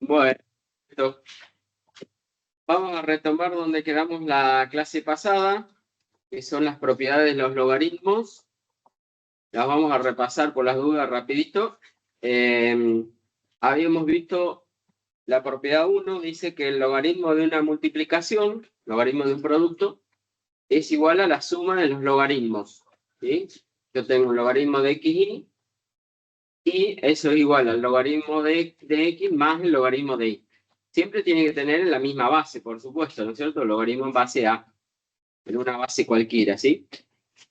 Bueno, vamos a retomar donde quedamos la clase pasada, que son las propiedades de los logaritmos. Las vamos a repasar por las dudas rapidito. Habíamos visto la propiedad 1, dice que el logaritmo de una multiplicación, logaritmo de un producto, es igual a la suma de los logaritmos. ¿Sí? Yo tengo un logaritmo de xy y eso es igual al logaritmo de x más el logaritmo de y. Siempre tiene que tener la misma base, por supuesto, ¿no es cierto? El logaritmo en base a, en una base cualquiera, ¿sí?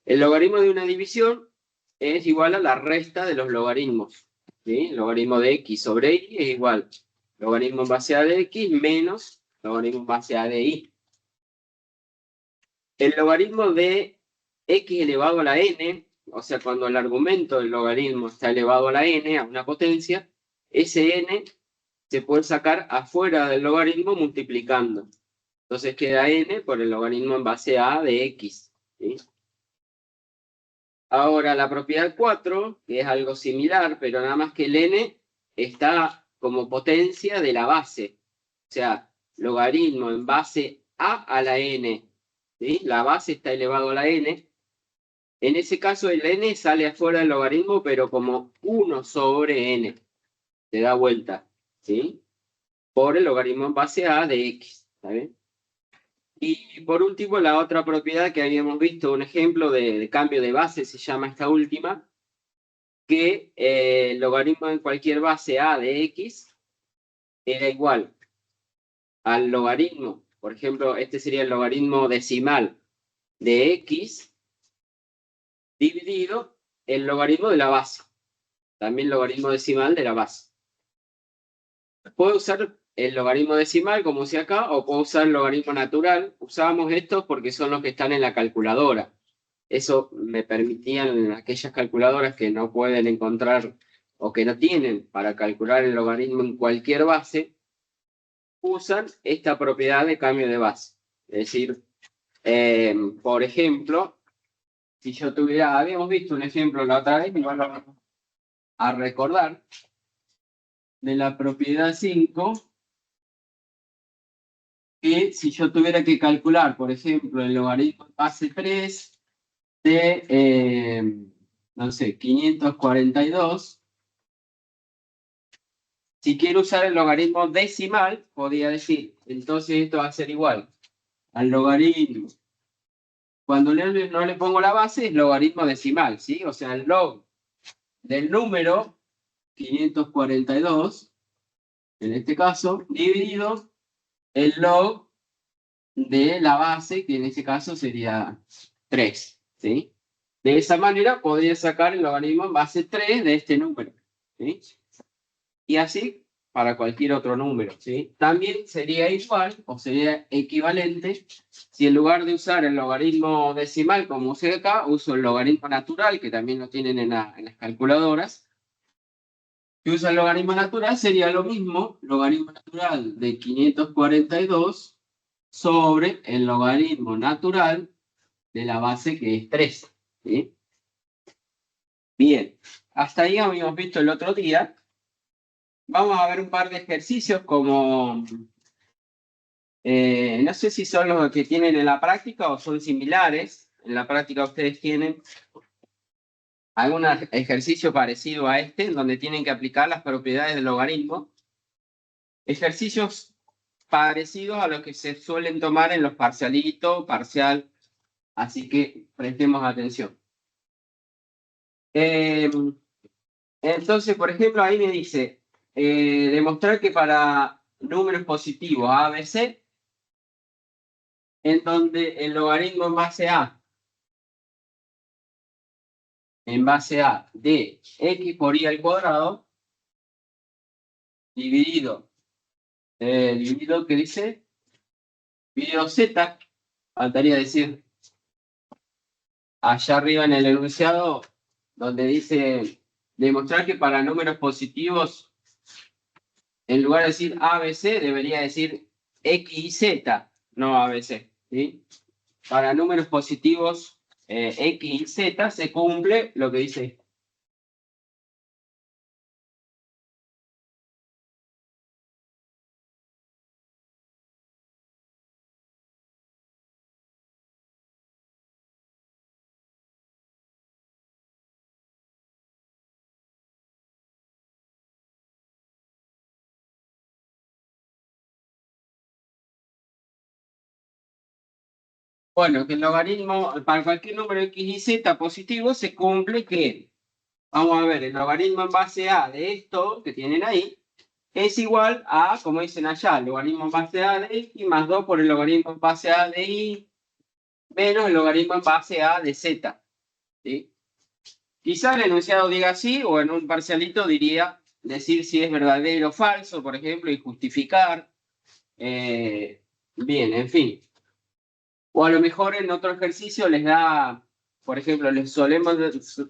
El logaritmo de una división es igual a la resta de los logaritmos, ¿sí? El logaritmo de x sobre y es igual logaritmo en base a de x menos logaritmo en base a de y. El logaritmo de x elevado a la n, o sea, cuando el argumento del logaritmo está elevado a la n, a una potencia, ese n se puede sacar afuera del logaritmo multiplicando. Entonces queda n por el logaritmo en base a de x. ¿Sí? Ahora, la propiedad 4, que es algo similar, pero nada más que el n está como potencia de la base. O sea, logaritmo en base a la n. ¿Sí? La base está elevado a la n. En ese caso, el n sale afuera del logaritmo, pero como 1 sobre n. Se da vuelta. ¿Sí? Por el logaritmo en base a de x. ¿Está bien? Y por último, la otra propiedad que habíamos visto, un ejemplo de cambio de base, se llama esta última, que el logaritmo en cualquier base a de x era igual al logaritmo, por ejemplo, este sería el logaritmo decimal de x dividido el logaritmo de la base, también logaritmo decimal de la base. Puedo usar el logaritmo decimal, como usé acá, o puedo usar el logaritmo natural. Usábamos estos porque son los que están en la calculadora. Eso me permitían aquellas calculadoras que no pueden encontrar o que no tienen para calcular el logaritmo en cualquier base, usan esta propiedad de cambio de base. Es decir, por ejemplo, si yo tuviera, habíamos visto un ejemplo la otra vez, y vamos a recordar, de la propiedad 5, que si yo tuviera que calcular, por ejemplo, el logaritmo en base 3 de, no sé, 542, si quiero usar el logaritmo decimal, podría decir, entonces esto va a ser igual al logaritmo. Cuando no le pongo la base, es logaritmo decimal, ¿sí? O sea, el log del número 542, en este caso, dividido el log de la base, que en este caso sería 3, ¿sí? De esa manera podría sacar el logaritmo en base 3 de este número, ¿sí? Y así para cualquier otro número, ¿sí? También sería igual o sería equivalente si en lugar de usar el logaritmo decimal como usé acá, uso el logaritmo natural, que también lo tienen en las calculadoras. Si usa el logaritmo natural sería lo mismo, logaritmo natural de 542 sobre el logaritmo natural de la base que es 3, ¿sí? Bien, hasta ahí habíamos visto el otro día. Vamos a ver un par de ejercicios como, no sé si son los que tienen en la práctica o son similares. En la práctica ustedes tienen algún ejercicio parecido a este, en donde tienen que aplicar las propiedades del logaritmo. Ejercicios parecidos a los que se suelen tomar en los parcialitos, parcial, así que prestemos atención. Entonces, por ejemplo, ahí me dice, demostrar que para números positivos A, B, C, en donde el logaritmo en base a de x por y al cuadrado, dividido, ¿qué dice? Dividido z, faltaría decir, allá arriba en el enunciado, donde dice, demostrar que para números positivos, en lugar de decir ABC, debería decir X y Z, no ABC, ¿sí? Para números positivos X y Z se cumple lo que dice Bueno, que el logaritmo, para cualquier número x y z positivo, se cumple que, vamos a ver, el logaritmo en base a de esto que tienen ahí, es igual a, como dicen allá, el logaritmo en base a de x más 2 por el logaritmo en base a de y, menos el logaritmo en base a de z. ¿Sí? Quizá el enunciado diga así, o en un parcialito diría decir si es verdadero o falso, por ejemplo, y justificar. Bien, en fin. O a lo mejor en otro ejercicio les da, por ejemplo, les solemos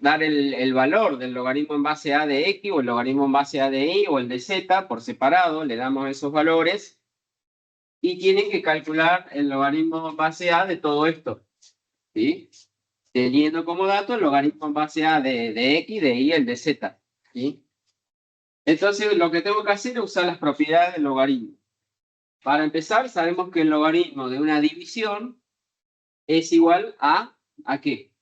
dar el valor del logaritmo en base a de x, o el logaritmo en base a de y, o el de z por separado, le damos esos valores, y tienen que calcular el logaritmo en base a de todo esto. ¿Sí? Teniendo como dato el logaritmo en base a de x, de y, el de z. ¿Sí? Entonces lo que tengo que hacer es usar las propiedades del logaritmo. Para empezar, sabemos que el logaritmo de una división es igual ¿a qué?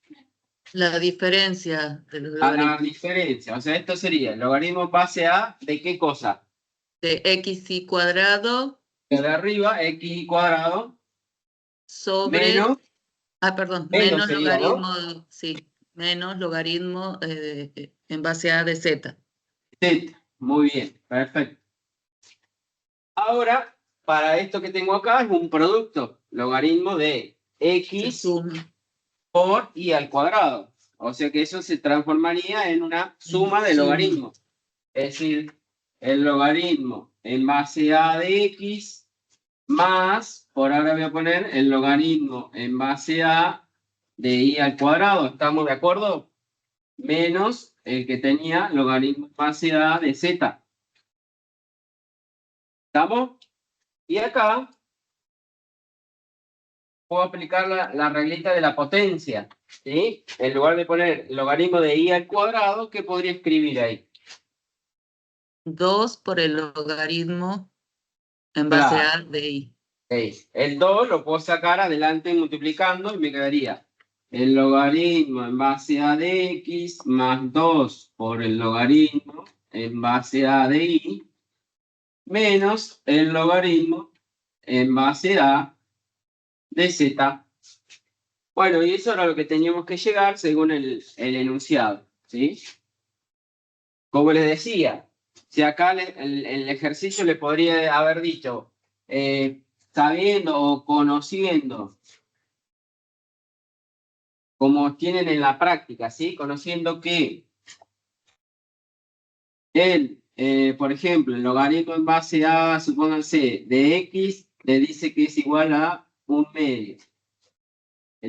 La diferencia de los A la logaritmos. diferencia. O sea, esto sería el logaritmo en base a ¿de qué cosa? De xy cuadrado De arriba, x cuadrado sobre... menos, perdón, menos menos sería, ¿no? logaritmo, sí, menos logaritmo en base a de z. Z. Muy bien, perfecto. Ahora, para esto que tengo acá es un producto, logaritmo de Se x suma. por y al cuadrado. O sea que eso se transformaría en una suma de logaritmos. Es decir, el logaritmo en base a de x más, por ahora voy a poner el logaritmo en base a de y al cuadrado. ¿Estamos de acuerdo? Menos el que tenía logaritmo en base a de z. ¿Estamos? Y acá puedo aplicar la reglita de la potencia. ¿Sí? En lugar de poner logaritmo de y al cuadrado, ¿qué podría escribir ahí? 2 por el logaritmo en base Claro. a de y. El 2 lo puedo sacar adelante multiplicando y me quedaría el logaritmo en base a de x más 2 por el logaritmo en base a de y menos el logaritmo en base a de z. Bueno, y eso era lo que teníamos que llegar según el enunciado, ¿sí? Como les decía, si acá el ejercicio le podría haber dicho, sabiendo o conociendo, como tienen en la práctica, ¿sí? Conociendo que por ejemplo, el logaritmo en base a, supónganse, de x, le dice que es igual a 1/2.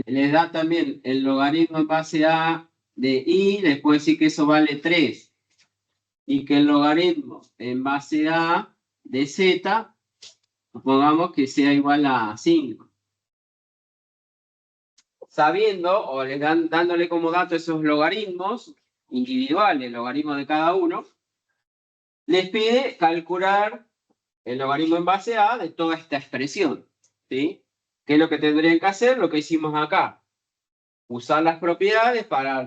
Le da también el logaritmo en base a de y, le puede decir que eso vale 3. Y que el logaritmo en base a de z, supongamos que sea igual a 5. Sabiendo, o dándole como dato esos logaritmos individuales, logaritmos de cada uno, les pide calcular el logaritmo en base a de toda esta expresión. ¿Sí? ¿Qué es lo que tendrían que hacer? Lo que hicimos acá. Usar las propiedades para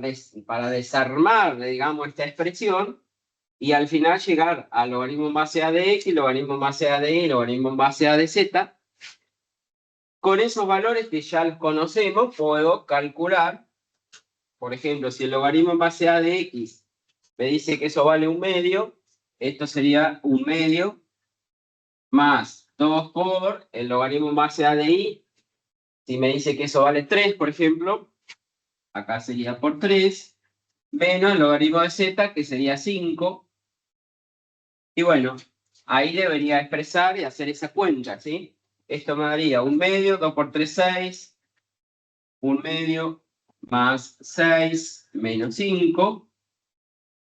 desarmar, digamos, esta expresión y al final llegar al logaritmo en base a de x, logaritmo en base a de y, logaritmo en base a de z. Con esos valores que ya los conocemos, puedo calcular, por ejemplo, si el logaritmo en base a de x me dice que eso vale 1/2, esto sería 1/2 más 2 por el logaritmo en base a de y. Si me dice que eso vale 3, por ejemplo, acá sería por 3, menos el logaritmo de z, que sería 5. Y bueno, ahí debería expresar y hacer esa cuenta, ¿sí? Esto me daría 1/2, 2 por 3, 6, 1/2 más 6 menos 5.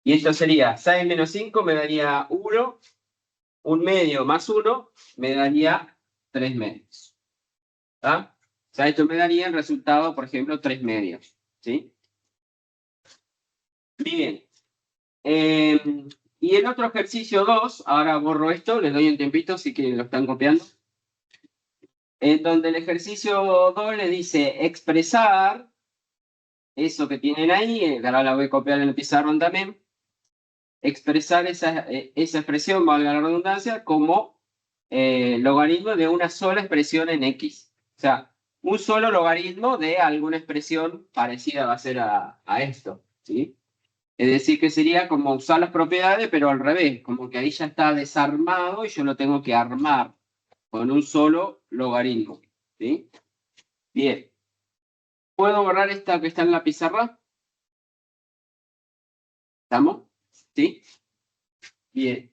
Y esto sería 6 menos 5 me daría 1, 1/2 más 1 me daría 3/2. ¿Está? O sea, esto me daría el resultado, por ejemplo, 3/2. ¿Sí? Bien. Y el otro ejercicio 2, ahora borro esto, les doy un tiempito si que lo están copiando. En donde el ejercicio 2 le dice expresar eso que tienen ahí, ahora la voy a copiar en el pizarrón también. Expresar esa expresión, valga la redundancia, como logaritmo de una sola expresión en x. O sea, un solo logaritmo de alguna expresión parecida va a ser a esto, ¿sí? Es decir, que sería como usar las propiedades, pero al revés, como que ahí ya está desarmado y yo lo tengo que armar con un solo logaritmo, ¿sí? Bien. ¿Puedo borrar esta que está en la pizarra? ¿Estamos? ¿Sí? Bien.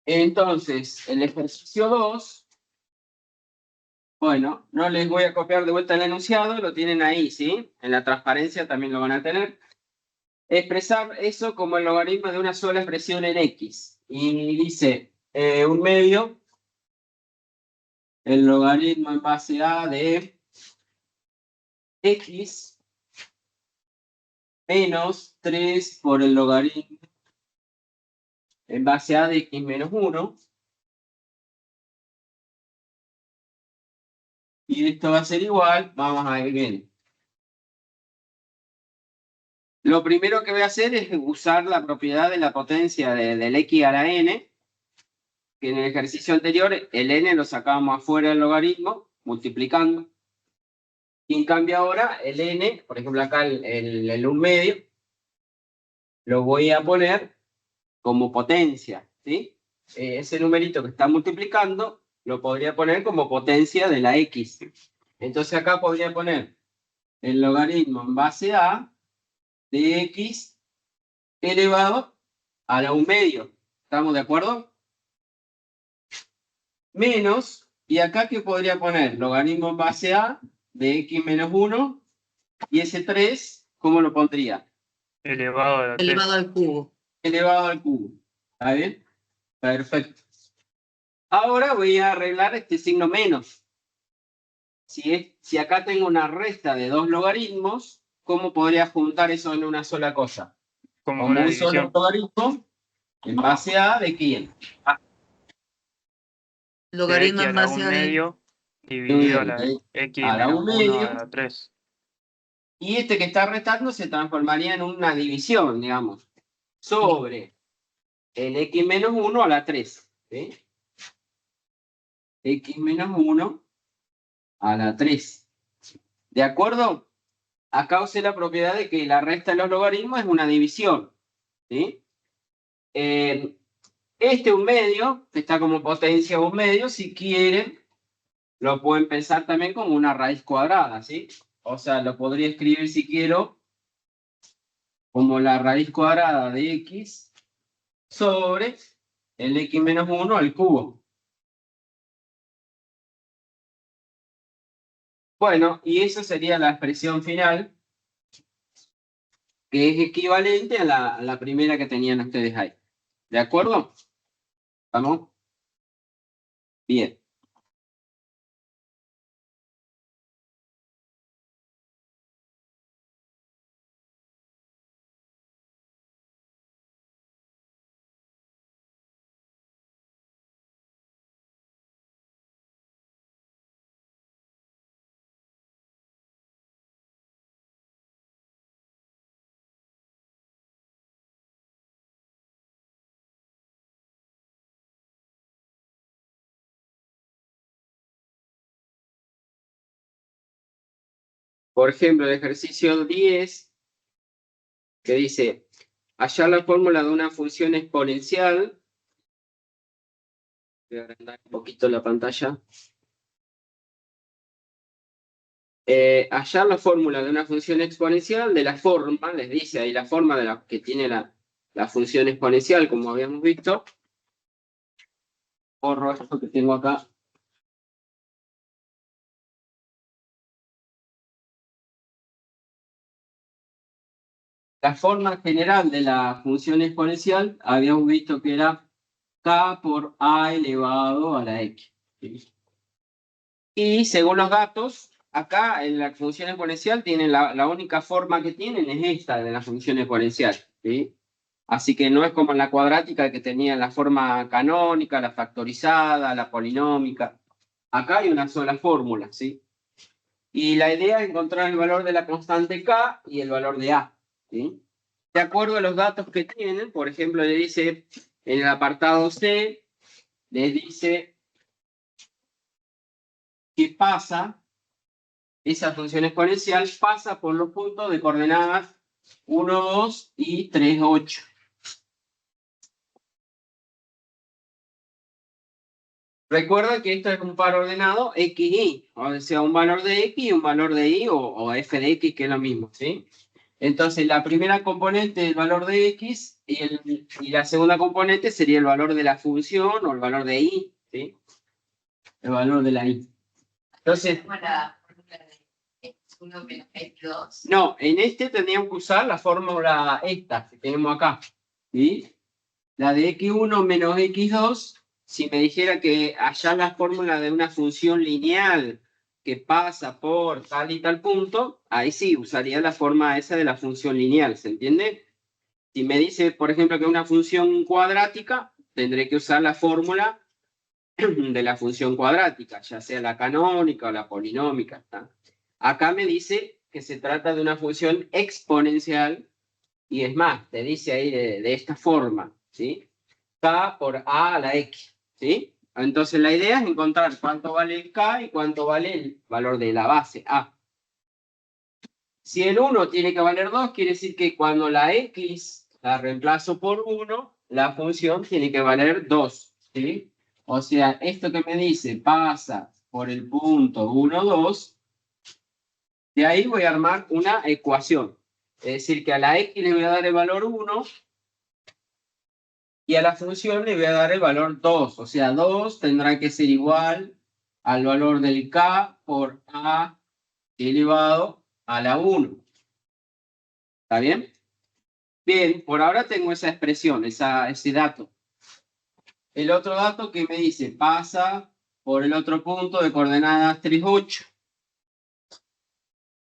Entonces, el ejercicio 2, bueno, no les voy a copiar de vuelta el enunciado, lo tienen ahí, ¿sí? En la transparencia también lo van a tener. Expresar eso como el logaritmo de una sola expresión en X. Y dice, un medio, el logaritmo en base a de X menos 3 por el logaritmo en base a de X menos 1. Y esto va a ser igual, vamos a ir bien. Lo primero que voy a hacer es usar la propiedad de la potencia del X a la N, que en el ejercicio anterior el N lo sacábamos afuera del logaritmo, multiplicando. Y en cambio ahora el N, por ejemplo acá el 1 medio, lo voy a poner como potencia, ¿sí? Ese numerito que está multiplicando lo podría poner como potencia de la X. Entonces acá podría poner el logaritmo en base a de X elevado a la 1 medio. ¿Estamos de acuerdo? Menos, y acá ¿qué podría poner? Logaritmo en base a de X menos 1, y ese 3, ¿cómo lo pondría? Elevado a la 3. Elevado al cubo. Elevado al cubo. ¿Está bien? Perfecto. Ahora voy a arreglar este signo menos. Si acá tengo una resta de dos logaritmos, ¿cómo podría juntar eso en una sola cosa? Como Como una un solo división. logaritmo en base a de quién. De Logaritmo X a en la base 1 a de... medio dividido a la De X a la menos 1 1 a medio. la 3. Y este que está restando se transformaría en una división, digamos, sobre el X menos 1 a la 3. ¿Sí? X menos 1 a la 3. ¿De acuerdo? Acá usé la propiedad de que la resta de los logaritmos es una división. ¿Sí? Este 1 medio, que está como potencia 1 medio, si quieren, lo pueden pensar también como una raíz cuadrada, ¿sí? O sea, lo podría escribir si quiero como la raíz cuadrada de X sobre el X menos 1 al cubo. Bueno, y esa sería la expresión final, que es equivalente a la primera que tenían ustedes ahí. ¿De acuerdo? ¿Vamos? Bien. Por ejemplo, el ejercicio 10, que dice, hallar la fórmula de una función exponencial. Voy a agrandar un poquito la pantalla. Hallar la fórmula de una función exponencial de la forma, les dice ahí la forma de la que tiene la función exponencial, como habíamos visto. Borro esto que tengo acá. La forma general de la función exponencial habíamos visto que era k por a elevado a la x. ¿Sí? Y según los datos, acá en la función exponencial tienen la única forma que tienen es esta de la función exponencial. ¿Sí? Así que no es como en la cuadrática que tenía la forma canónica, la factorizada, la polinómica. Acá hay una sola fórmula, ¿sí? Y la idea es encontrar el valor de la constante k y el valor de a, ¿sí? de acuerdo a los datos que tienen. Por ejemplo, le dice en el apartado C, les dice que pasa, esa función exponencial pasa por los puntos de coordenadas 1, 2 y 3, 8. Recuerda que esto es un par ordenado x, y, o sea, un valor de x y un valor de y, o f de x, que es lo mismo, ¿sí? Entonces, la primera componente es el valor de x y la segunda componente sería el valor de la función o el valor de y, ¿sí? El valor de la y. Entonces, La fórmula de x1 menos x2. no, en este tendríamos que usar la fórmula esta que tenemos acá, ¿sí? La de x1 menos x2, si me dijera que allá la fórmula de una función lineal que pasa por tal y tal punto, ahí sí usaría la forma esa de la función lineal, ¿se entiende? Si me dice, por ejemplo, que una función cuadrática, tendré que usar la fórmula de la función cuadrática, ya sea la canónica o la polinómica. ¿Está? Acá me dice que se trata de una función exponencial y es más, te dice ahí de esta forma, ¿sí? K por A a la X, ¿sí? Entonces la idea es encontrar cuánto vale el K y cuánto vale el valor de la base A. Si el 1 tiene que valer 2, quiere decir que cuando la X la reemplazo por 1, la función tiene que valer 2, ¿sí? O sea, esto que me dice pasa por el punto 1, 2, de ahí voy a armar una ecuación. Es decir, que a la X le voy a dar el valor 1 y a la función le voy a dar el valor 2. O sea, 2 tendrá que ser igual al valor del K por A elevado a la 1. ¿Está bien? Bien, por ahora tengo esa expresión, ese dato. El otro dato que me dice pasa por el otro punto de coordenadas 3, 8.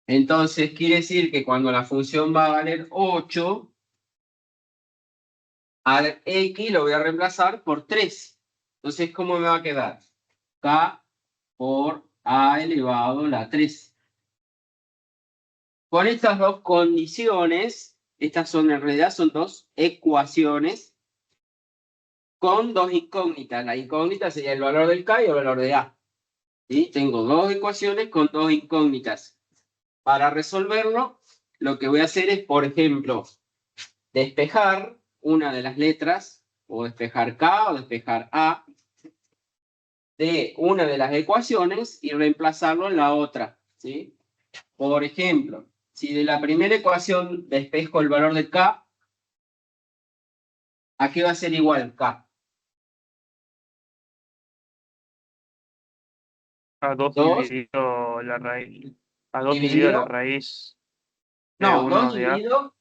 Entonces quiere decir que cuando la función va a valer 8, al x lo voy a reemplazar por 3. Entonces, ¿cómo me va a quedar? K por A elevado a la 3. Con estas dos condiciones, estas son en realidad son dos ecuaciones con dos incógnitas. La incógnita sería el valor del K y el valor de A. ¿Sí? Tengo dos ecuaciones con dos incógnitas. Para resolverlo, lo que voy a hacer es, por ejemplo, despejar una de las letras, o despejar K o despejar A, de una de las ecuaciones y reemplazarlo en la otra. ¿Sí? Por ejemplo, si de la primera ecuación despejo el valor de K, ¿a qué va a ser igual K? A 2 2 dividido la raíz. A 2 dividido la dividido, raíz de no, 2 1 de A. dividido,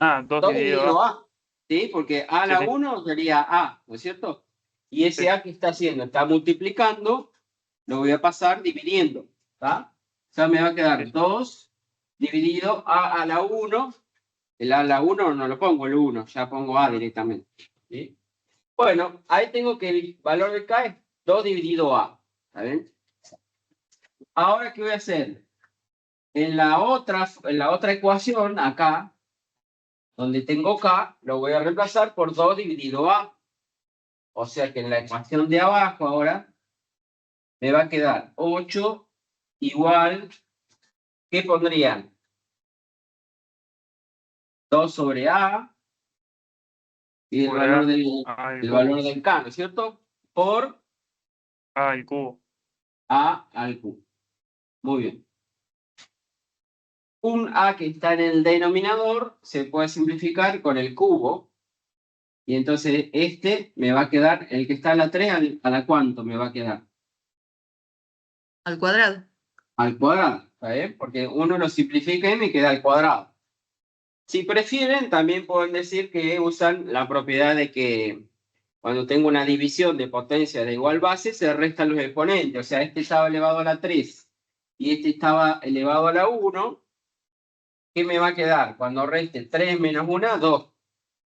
Ah, 2 2 dividido dividido A. A, ¿sí? Porque A a Sí, la sí, 1 sería A, ¿no es cierto? Y ese sí. A que está haciendo, está multiplicando, lo voy a pasar dividiendo, ¿está? O sea, me va a quedar Sí. 2 dividido A a la 1, el A a la 1 no lo pongo el 1, ya pongo A directamente, ¿sí? Bueno, ahí tengo que el valor de K es 2 dividido A, ¿está bien? Ahora, ¿qué voy a hacer? En la otra ecuación, acá, donde tengo K, lo voy a reemplazar por 2 dividido A. O sea que en la ecuación de abajo ahora me va a quedar 8 igual, ¿qué pondrían? 2 sobre A y el Por valor A, del, A al el cubo. valor del K, ¿no es cierto? Por A al cubo. A al Q. Muy bien. Un A que está en el denominador se puede simplificar con el cubo. Y entonces este me va a quedar, el que está a la 3, ¿a la cuánto me va a quedar? Al cuadrado. Al cuadrado, ¿está bien? Porque uno lo simplifica y me queda al cuadrado. Si prefieren, también pueden decir que usan la propiedad de que cuando tengo una división de potencia de igual base, se restan los exponentes. O sea, este estaba elevado a la 3 y este estaba elevado a la 1. ¿Qué me va a quedar? Cuando reste 3 menos 1, 2.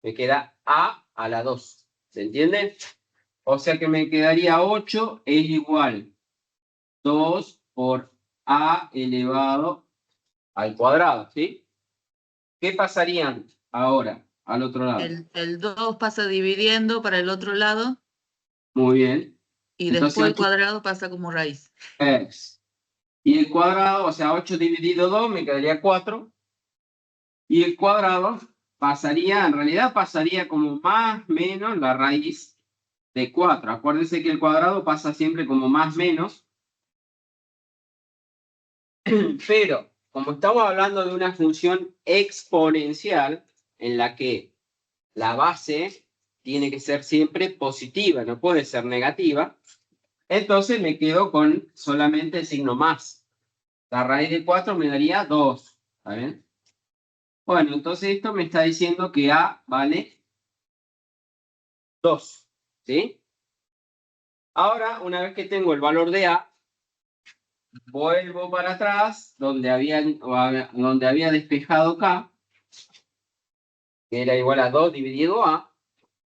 Me queda A a la 2. ¿Se entiende? O sea que me quedaría 8 es igual 2 por A elevado al cuadrado, ¿sí? ¿qué pasarían ahora al otro lado? El 2 pasa dividiendo para el otro lado Muy bien. y Entonces, después el 8 cuadrado pasa como raíz. es. Y el cuadrado, o sea, 8 dividido 2 me quedaría 4. Y el cuadrado pasaría, en realidad pasaría como más menos la raíz de 4. Acuérdense que el cuadrado pasa siempre como más menos. Pero, como estamos hablando de una función exponencial, en la que la base tiene que ser siempre positiva, no puede ser negativa, entonces me quedo con solamente el signo más. La raíz de 4 me daría 2. ¿Está bien? Bueno, entonces esto me está diciendo que A vale 2. ¿Sí? Ahora, una vez que tengo el valor de A, vuelvo para atrás donde había despejado K, que era igual a 2 dividido A,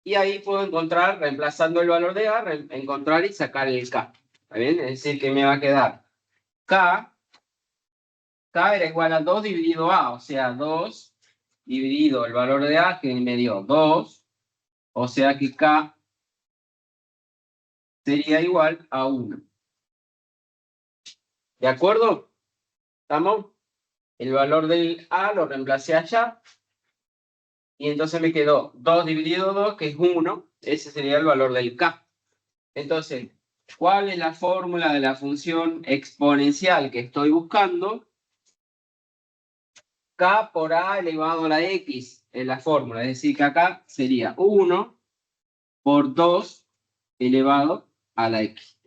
y ahí puedo encontrar, reemplazando el valor de A, encontrar y sacar el K. ¿Está bien? Es decir, que me va a quedar K era igual a 2 dividido A, o sea, 2 dividido el valor de A, que me dio 2, o sea que K sería igual a 1. ¿De acuerdo? ¿Estamos? El valor del A lo reemplacé allá, y entonces me quedó 2 dividido 2, que es 1, ese sería el valor del K. Entonces, ¿cuál es la fórmula de la función exponencial que estoy buscando? K por A elevado a la X es la fórmula, es decir, que acá sería 1 por 2 elevado a la X.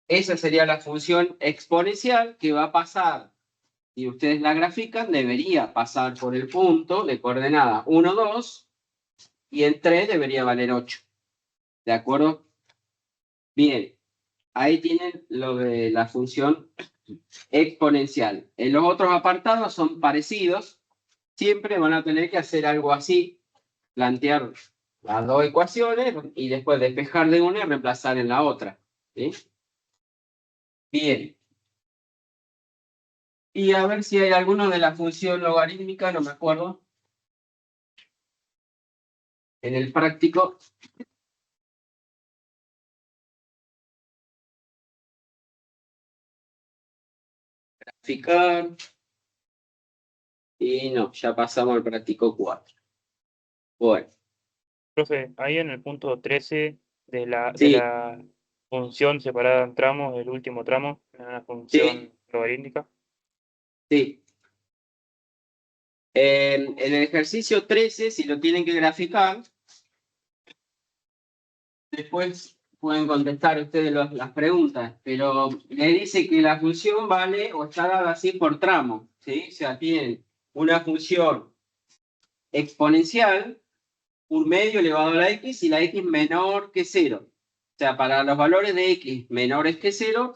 Esa sería la función exponencial que va a pasar, si ustedes la grafican, debería pasar por el punto de coordenada 1, 2, y en 3 debería valer 8. ¿De acuerdo? Bien, ahí tienen lo de la función exponencial. En los otros apartados son parecidos. Siempre van a tener que hacer algo así, plantear las dos ecuaciones y después despejar de una y reemplazar en la otra. ¿Sí? Bien. Y a ver si hay alguno de la función logarítmica, no me acuerdo. En el práctico. Graficar. Y no, ya pasamos al práctico 4. Bueno. Profe, ahí en el punto 13 de Sí, la función separada en tramos, el último tramo, en una función sí, logarítmica. sí. En el ejercicio 13, si lo tienen que graficar, después pueden contestar ustedes las preguntas, pero le dice que la función vale o está dada así por tramo, ¿sí? O sea, tienen una función exponencial, un medio elevado a la x y la x menor que 0. O sea, para los valores de x menores que 0,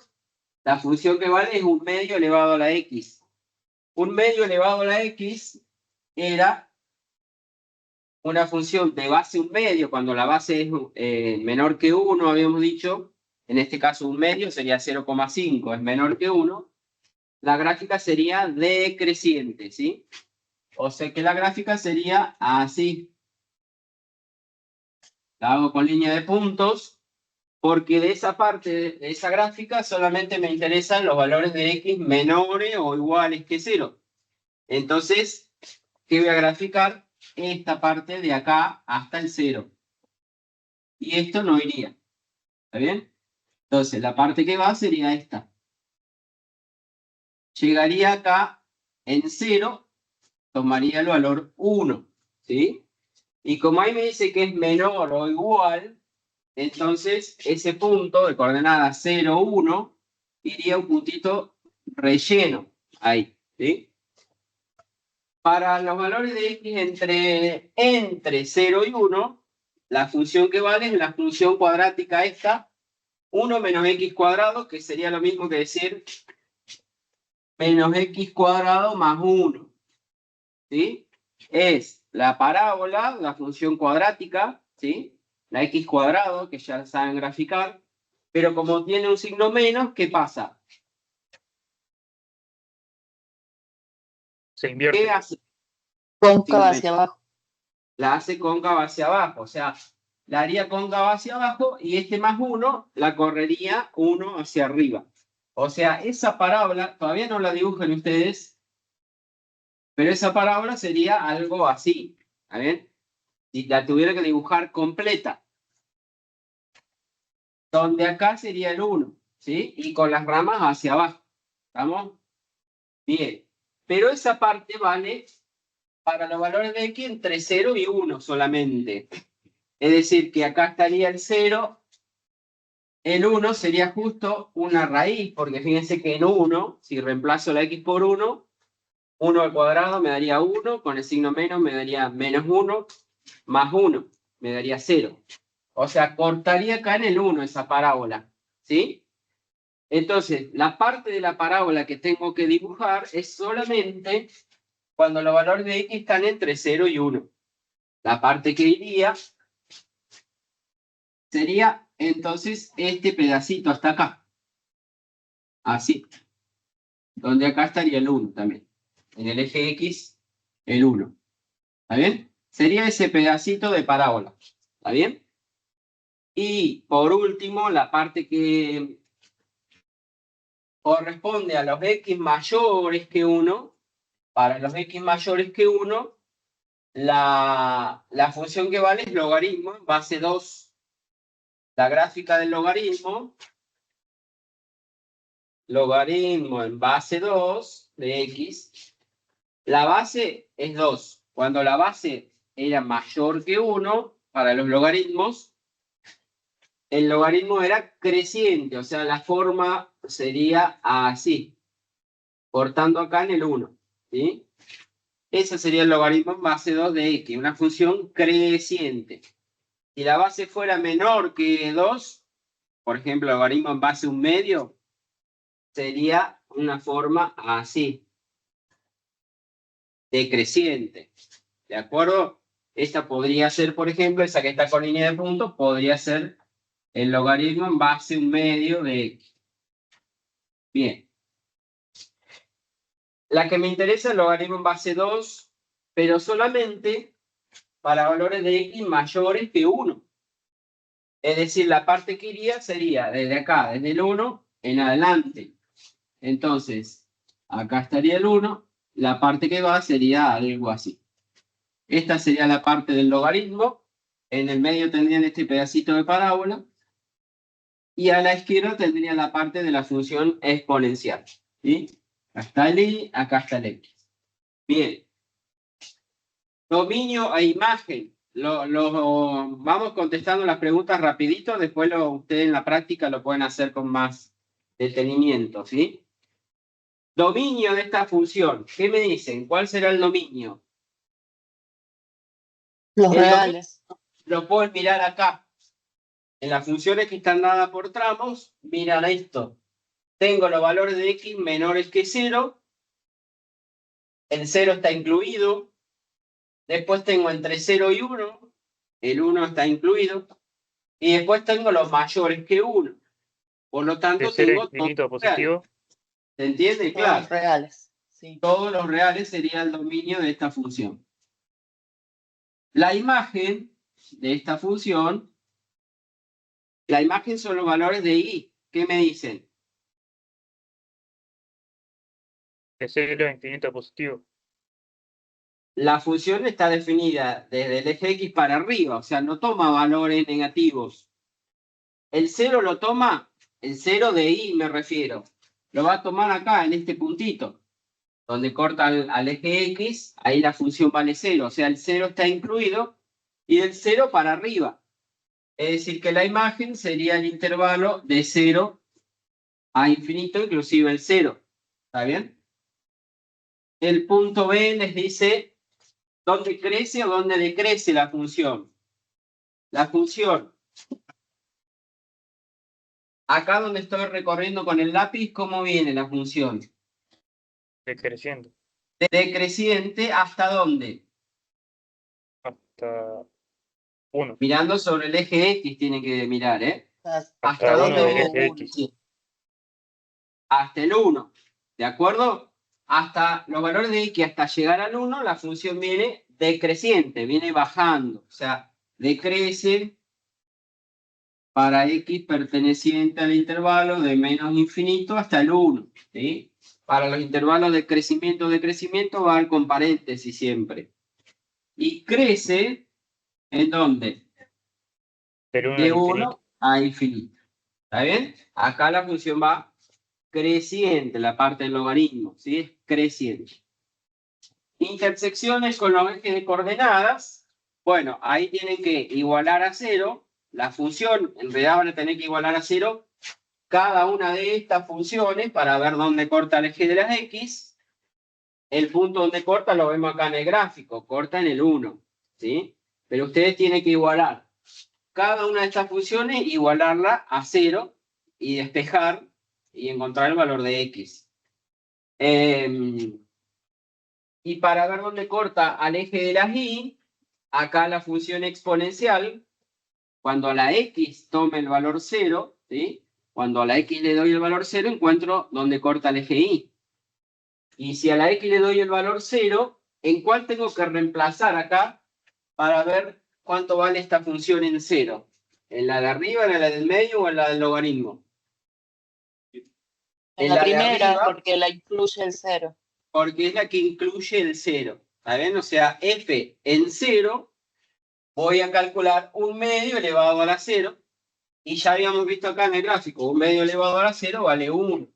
la función que vale es un medio elevado a la x. Un medio elevado a la x era una función de base un medio, cuando la base es menor que 1, habíamos dicho, en este caso un medio sería 0,5, es menor que 1, la gráfica sería decreciente, ¿sí? O sea que la gráfica sería así. La hago con línea de puntos, porque de esa parte, de esa gráfica, solamente me interesan los valores de x menores o iguales que 0. Entonces, ¿qué voy a graficar? Esta parte de acá hasta el 0. Y esto no iría. ¿Está bien? Entonces, la parte que va sería esta. Llegaría acá en 0, tomaría el valor 1. ¿Sí? Y como ahí me dice que es menor o igual, entonces ese punto de coordenada 0, 1, iría un puntito relleno ahí. ¿Sí? Para los valores de x entre 0 y 1, la función que vale es la función cuadrática esta, 1 menos x cuadrado, que sería lo mismo que decir menos x cuadrado más 1. ¿Sí? Es la parábola, la función cuadrática, ¿sí? La x cuadrado, que ya saben graficar, pero como tiene un signo menos, ¿qué pasa? Se invierte. ¿Qué hace? Cóncava hacia abajo. La hace cóncava hacia abajo, o sea, la haría cóncava hacia abajo y este más 1 la correría 1 hacia arriba. O sea, esa parábola, todavía no la dibujan ustedes, pero esa parábola sería algo así, ¿está bien? Si la tuviera que dibujar completa, donde acá sería el 1, ¿sí? Y con las ramas hacia abajo, ¿estamos? Bien, pero esa parte vale para los valores de x entre 0 y 1 solamente. Es decir, que acá estaría el 0, el 1 sería justo una raíz, porque fíjense que en 1, si reemplazo la x por 1, 1 al cuadrado me daría 1, con el signo menos me daría menos 1, más 1, me daría 0. O sea, cortaría acá en el 1 esa parábola, ¿sí? Entonces, la parte de la parábola que tengo que dibujar es solamente cuando los valores de x están entre 0 y 1. La parte que iría sería entonces este pedacito hasta acá. Así. Donde acá estaría el 1 también. En el eje X, el 1. ¿Está bien? Sería ese pedacito de parábola. ¿Está bien? Y por último, la parte que corresponde a los X mayores que 1. Para los X mayores que 1, la función que vale es logaritmo en base 2. La gráfica del logaritmo en base 2 de x, la base es 2. Cuando la base era mayor que 1, para los logaritmos, el logaritmo era creciente, o sea, la forma sería así, cortando acá en el 1, ¿sí? Ese sería el logaritmo en base 2 de x, una función creciente. Si la base fuera menor que 2, por ejemplo, el logaritmo en base 1 medio, sería una forma así, decreciente. ¿De acuerdo? Esta podría ser, por ejemplo, esa que está con línea de puntos, podría ser el logaritmo en base 1 medio de x. Bien. La que me interesa es el logaritmo en base 2, pero solamente para valores de x mayores que 1. Es decir, la parte que iría sería desde acá, desde el 1 en adelante. Entonces, acá estaría el 1, la parte que va sería algo así. Esta sería la parte del logaritmo, en el medio tendrían este pedacito de parábola, y a la izquierda tendría la parte de la función exponencial. ¿Sí? Acá está el y, acá está el x. Bien. Dominio e imagen. Vamos contestando las preguntas rapidito, después ustedes en la práctica lo pueden hacer con más detenimiento, ¿sí? Dominio de esta función. ¿Qué me dicen? ¿Cuál será el dominio? Los reales. Lo pueden mirar acá. En las funciones que están dadas por tramos, miran esto. Tengo los valores de x menores que 0. El 0 está incluido. Después tengo entre 0 y 1. El 1 está incluido. Y después tengo los mayores que 1. Por lo tanto, De 0 tengo infinito todos positivo. ¿se entiende? Todos Claro. los reales. Sí. Todos los reales sería el dominio de esta función. La imagen de esta función, la imagen son los valores de y. ¿Qué me dicen? De 0 infinito positivo. La función está definida desde el eje X para arriba, o sea, no toma valores negativos. El 0 lo toma, el 0 de y me refiero, lo va a tomar acá, en este puntito, donde corta al eje X, ahí la función vale 0, o sea, el 0 está incluido, y del 0 para arriba. Es decir, que la imagen sería el intervalo de 0 a infinito, inclusive el 0. ¿Está bien? El punto B les dice dónde crece o dónde decrece la función. La función. Acá donde estoy recorriendo con el lápiz, ¿cómo viene la función? Decreciendo. Decreciente, ¿hasta dónde? Hasta 1. Mirando sobre el eje X tiene que mirar, ¿eh? Hasta dónde 1 del viene? eje X. Sí. Hasta el 1. ¿De acuerdo? hasta los valores de x hasta llegar al 1, la función viene decreciente, viene bajando. O sea, decrece para x perteneciente al intervalo de menos infinito hasta el 1. ¿Sí? Para los intervalos de crecimiento van con paréntesis siempre. Y crece, ¿en dónde? Del 1 De al 1 infinito. a infinito. ¿Está bien? Acá la función va creciente, la parte del logaritmo, ¿sí? Es creciente. Intersecciones con los ejes de coordenadas. Bueno, ahí tienen que igualar a 0. La función, en realidad van a tener que igualar a 0 cada una de estas funciones para ver dónde corta el eje de las x. El punto donde corta lo vemos acá en el gráfico, corta en el 1, ¿sí? Pero ustedes tienen que igualar cada una de estas funciones, igualarla a 0 y despejar y encontrar el valor de x. Y para ver dónde corta al eje de las y, acá la función exponencial, cuando a la x tome el valor 0, ¿sí? Cuando a la x le doy el valor 0, encuentro dónde corta el eje y. Y si a la x le doy el valor 0, ¿en cuál tengo que reemplazar acá para ver cuánto vale esta función en 0? ¿En la de arriba, en la del medio o en la del logaritmo? En la de primera, arriba, porque la incluye el 0. porque es la que incluye el 0. ¿Está bien? O sea, f en 0, voy a calcular 1/2 elevado a la 0. Y ya habíamos visto acá en el gráfico, 1/2 elevado a la 0 vale 1.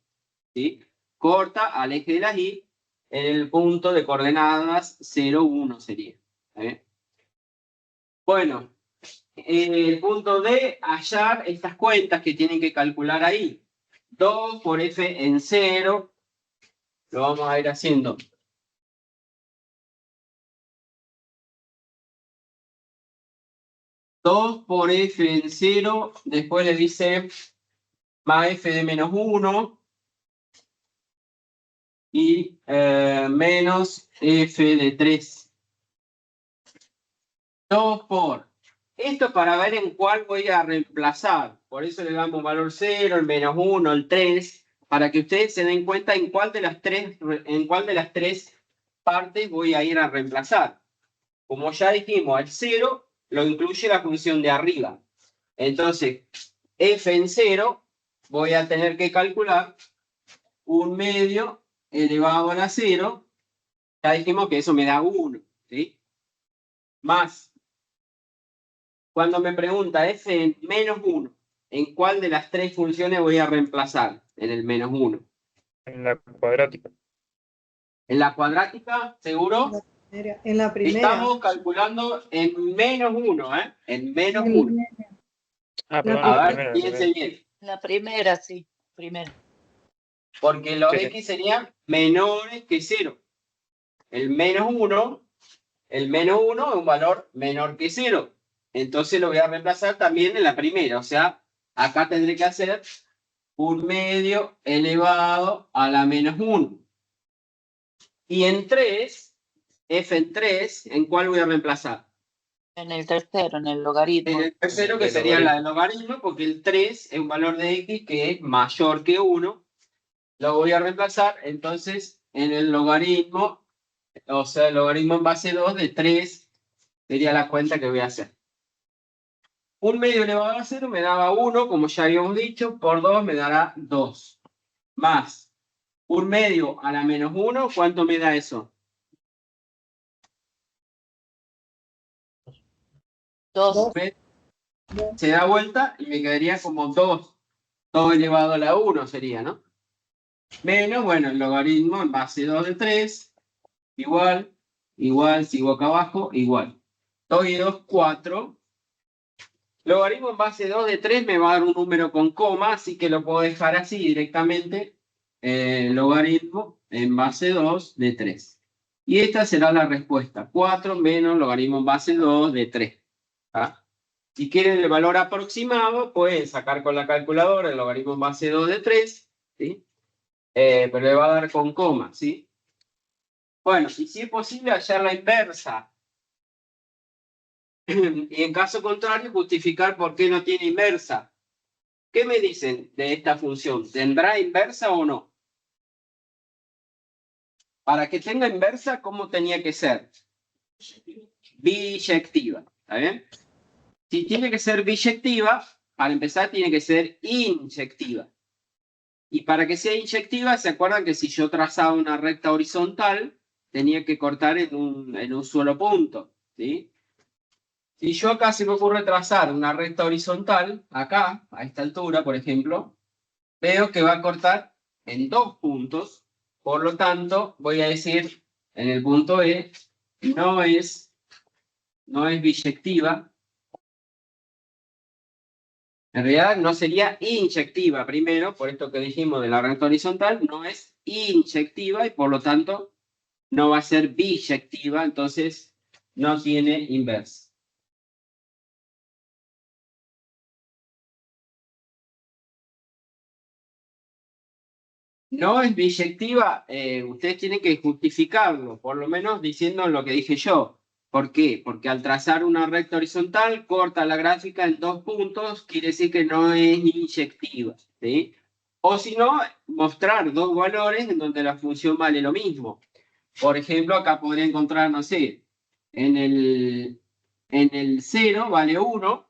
¿Sí? Corta al eje de la y en el punto de coordenadas 0, 1 sería. ¿Está bien? Bueno, el punto D, hallar estas cuentas que tienen que calcular ahí. 2 por f en 0. Lo vamos a ir haciendo. 2 por f en 0. Después le dice más f de menos 1. Y menos f de 3. 2 por. Esto para ver en cuál voy a reemplazar. Por eso le damos valor 0, el menos 1, el 3. Para que ustedes se den cuenta en cuál de las tres partes voy a ir a reemplazar. Como ya dijimos, el 0 lo incluye la función de arriba. Entonces, f en 0 voy a tener que calcular 1/2 elevado a la 0. Ya dijimos que eso me da 1, ¿sí? Más, cuando me pregunta f en menos 1, ¿en cuál de las tres funciones voy a reemplazar? En el menos 1. En la cuadrática. ¿En la cuadrática? ¿Seguro? En la primera. Estamos calculando en menos 1, ¿eh? En menos En 1. Ah, perdón, A la ver, primera. fíjense bien. La primera, sí. Primera. Porque los Sí, sí. x serían menores que 0. El menos 1 es un valor menor que 0. Entonces lo voy a reemplazar también en la primera. O sea, acá tendré que hacer 1/2 elevado a la menos 1. Y en 3, f en 3, ¿en cuál voy a reemplazar? En el tercero, en el logaritmo. En el tercero, que El sería logaritmo. la del logaritmo, porque el 3 es un valor de x que es mayor que 1. Lo voy a reemplazar, entonces, en el logaritmo, o sea, el logaritmo en base 2 de 3 sería la cuenta que voy a hacer. 1/2 elevado a 0 me daba 1, como ya habíamos dicho, por 2 me dará 2. Más 1/2 a la menos 1, ¿cuánto me da eso? 2. Se da vuelta y me quedaría como 2. 2 elevado a la 1 sería, ¿no? Menos, bueno, el logaritmo en base 2 de 3, igual, sigo acá abajo, igual. 2 y 2, 4. Logaritmo en base 2 de 3 me va a dar un número con coma, así que lo puedo dejar así directamente. Logaritmo en base 2 de 3. Y esta será la respuesta. 4 menos logaritmo en base 2 de 3. ¿Ah? Si quieren el valor aproximado, pueden sacar con la calculadora el logaritmo en base 2 de 3. ¿Sí? Pero le va a dar con coma, ¿sí? Bueno, y si es posible hallar la inversa. Y en caso contrario, justificar por qué no tiene inversa. ¿Qué me dicen de esta función? ¿Tendrá inversa o no? para que tenga inversa, ¿cómo tenía que ser? Biyectiva, ¿está bien? Si tiene que ser biyectiva, para empezar tiene que ser inyectiva. Y para que sea inyectiva, ¿se acuerdan que si yo trazaba una recta horizontal, tenía que cortar en un solo punto? ¿Sí? Si yo acá se me ocurre trazar una recta horizontal, acá, a esta altura, por ejemplo, veo que va a cortar en 2 puntos, por lo tanto, voy a decir en el punto E, no es biyectiva. En realidad no sería inyectiva primero, por esto que dijimos de la recta horizontal, no es inyectiva y por lo tanto no va a ser biyectiva, entonces no tiene inversa. No es biyectiva, ustedes tienen que justificarlo, por lo menos diciendo lo que dije yo. ¿Por qué? Porque al trazar una recta horizontal, corta la gráfica en 2 puntos, quiere decir que no es inyectiva, ¿sí? O si no, mostrar 2 valores en donde la función vale lo mismo. Por ejemplo, acá podría encontrar, no sé, en el 0 vale 1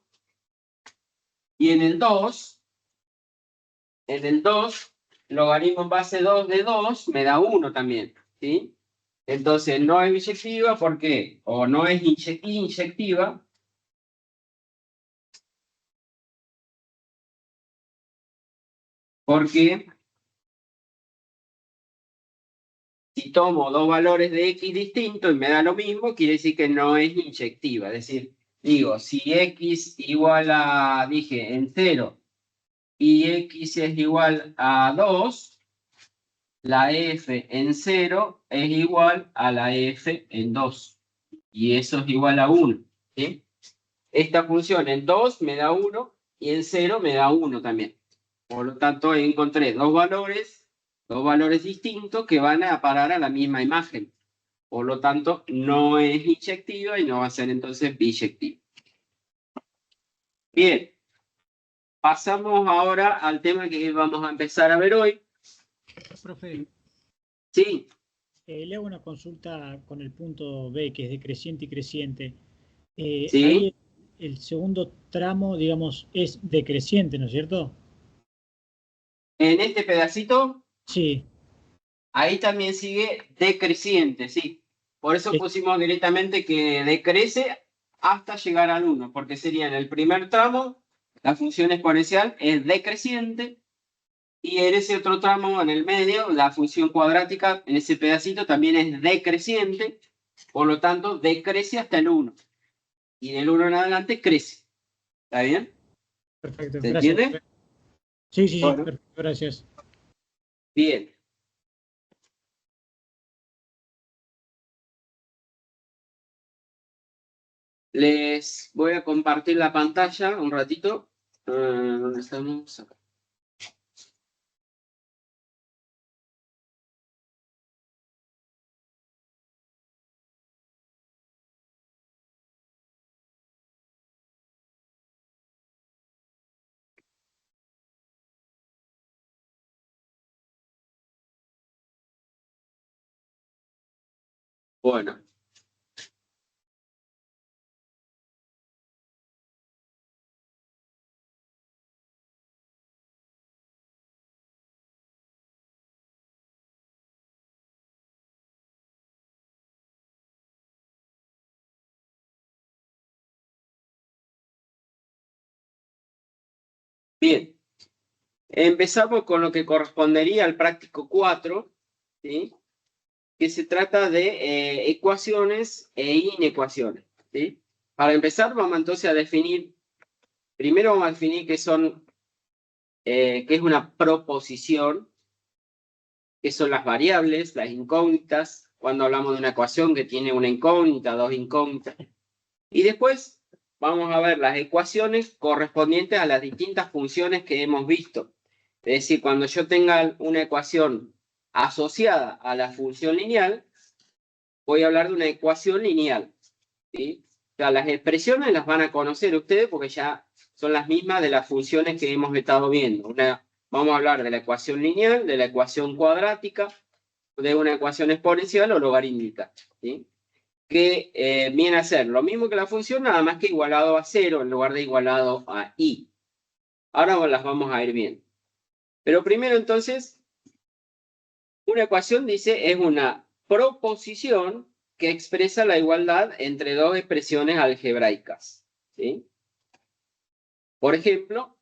y en el 2 logaritmo en base 2 de 2 me da 1 también, ¿sí? Entonces no es biyectiva, ¿por qué? O no es inyectiva. Porque si tomo 2 valores de x distintos y me da lo mismo, quiere decir que no es inyectiva. Es decir, digo, si x igual a, dije, en 0 y x es igual a 2, la f en 0 es igual a la f en 2. Y eso es igual a 1. ¿Sí? Esta función en 2 me da 1 y en 0 me da 1 también. Por lo tanto, encontré dos valores distintos que van a parar a la misma imagen. Por lo tanto, no es inyectiva y no va a ser entonces biyectiva. Bien. Pasamos ahora al tema que vamos a empezar a ver hoy. Profe, Sí. le hago una consulta con el punto B, que es decreciente y creciente. Sí. Ahí el segundo tramo, digamos, es decreciente, ¿no es cierto? En este pedacito, Sí. ahí también sigue decreciente, sí. Por eso pusimos directamente que decrece hasta llegar al 1, porque sería en el primer tramo, la función exponencial es decreciente, y en ese otro tramo, en el medio, la función cuadrática, en ese pedacito, también es decreciente, por lo tanto, decrece hasta el 1. Y del 1 en adelante crece. ¿Está bien? Perfecto, ¿Se gracias. entiende? Sí, sí, sí, Bueno. perfecto, gracias. Bien. Les voy a compartir la pantalla un ratito. ¿Dónde estamos? Acá. Bueno. Bien. Empezamos con lo que correspondería al práctico 4, ¿sí? Que se trata de ecuaciones e inecuaciones, ¿sí? Para empezar, vamos entonces a definir, primero vamos a definir qué es una proposición, qué son las variables, las incógnitas, cuando hablamos de una ecuación que tiene una incógnita, dos incógnitas. Y después vamos a ver las ecuaciones correspondientes a las distintas funciones que hemos visto. Es decir, cuando yo tenga una ecuación asociada a la función lineal, voy a hablar de una ecuación lineal, ¿sí? O sea, las expresiones las van a conocer ustedes porque ya son las mismas de las funciones que hemos estado viendo. Vamos a hablar de la ecuación lineal, de la ecuación cuadrática, de una ecuación exponencial o logarítmica, ¿sí? Que viene a ser lo mismo que la función, nada más que igualado a 0 en lugar de igualado a i. Ahora las vamos a ir viendo. Pero primero entonces, una ecuación, dice, es una proposición que expresa la igualdad entre dos expresiones algebraicas, ¿sí? Por ejemplo,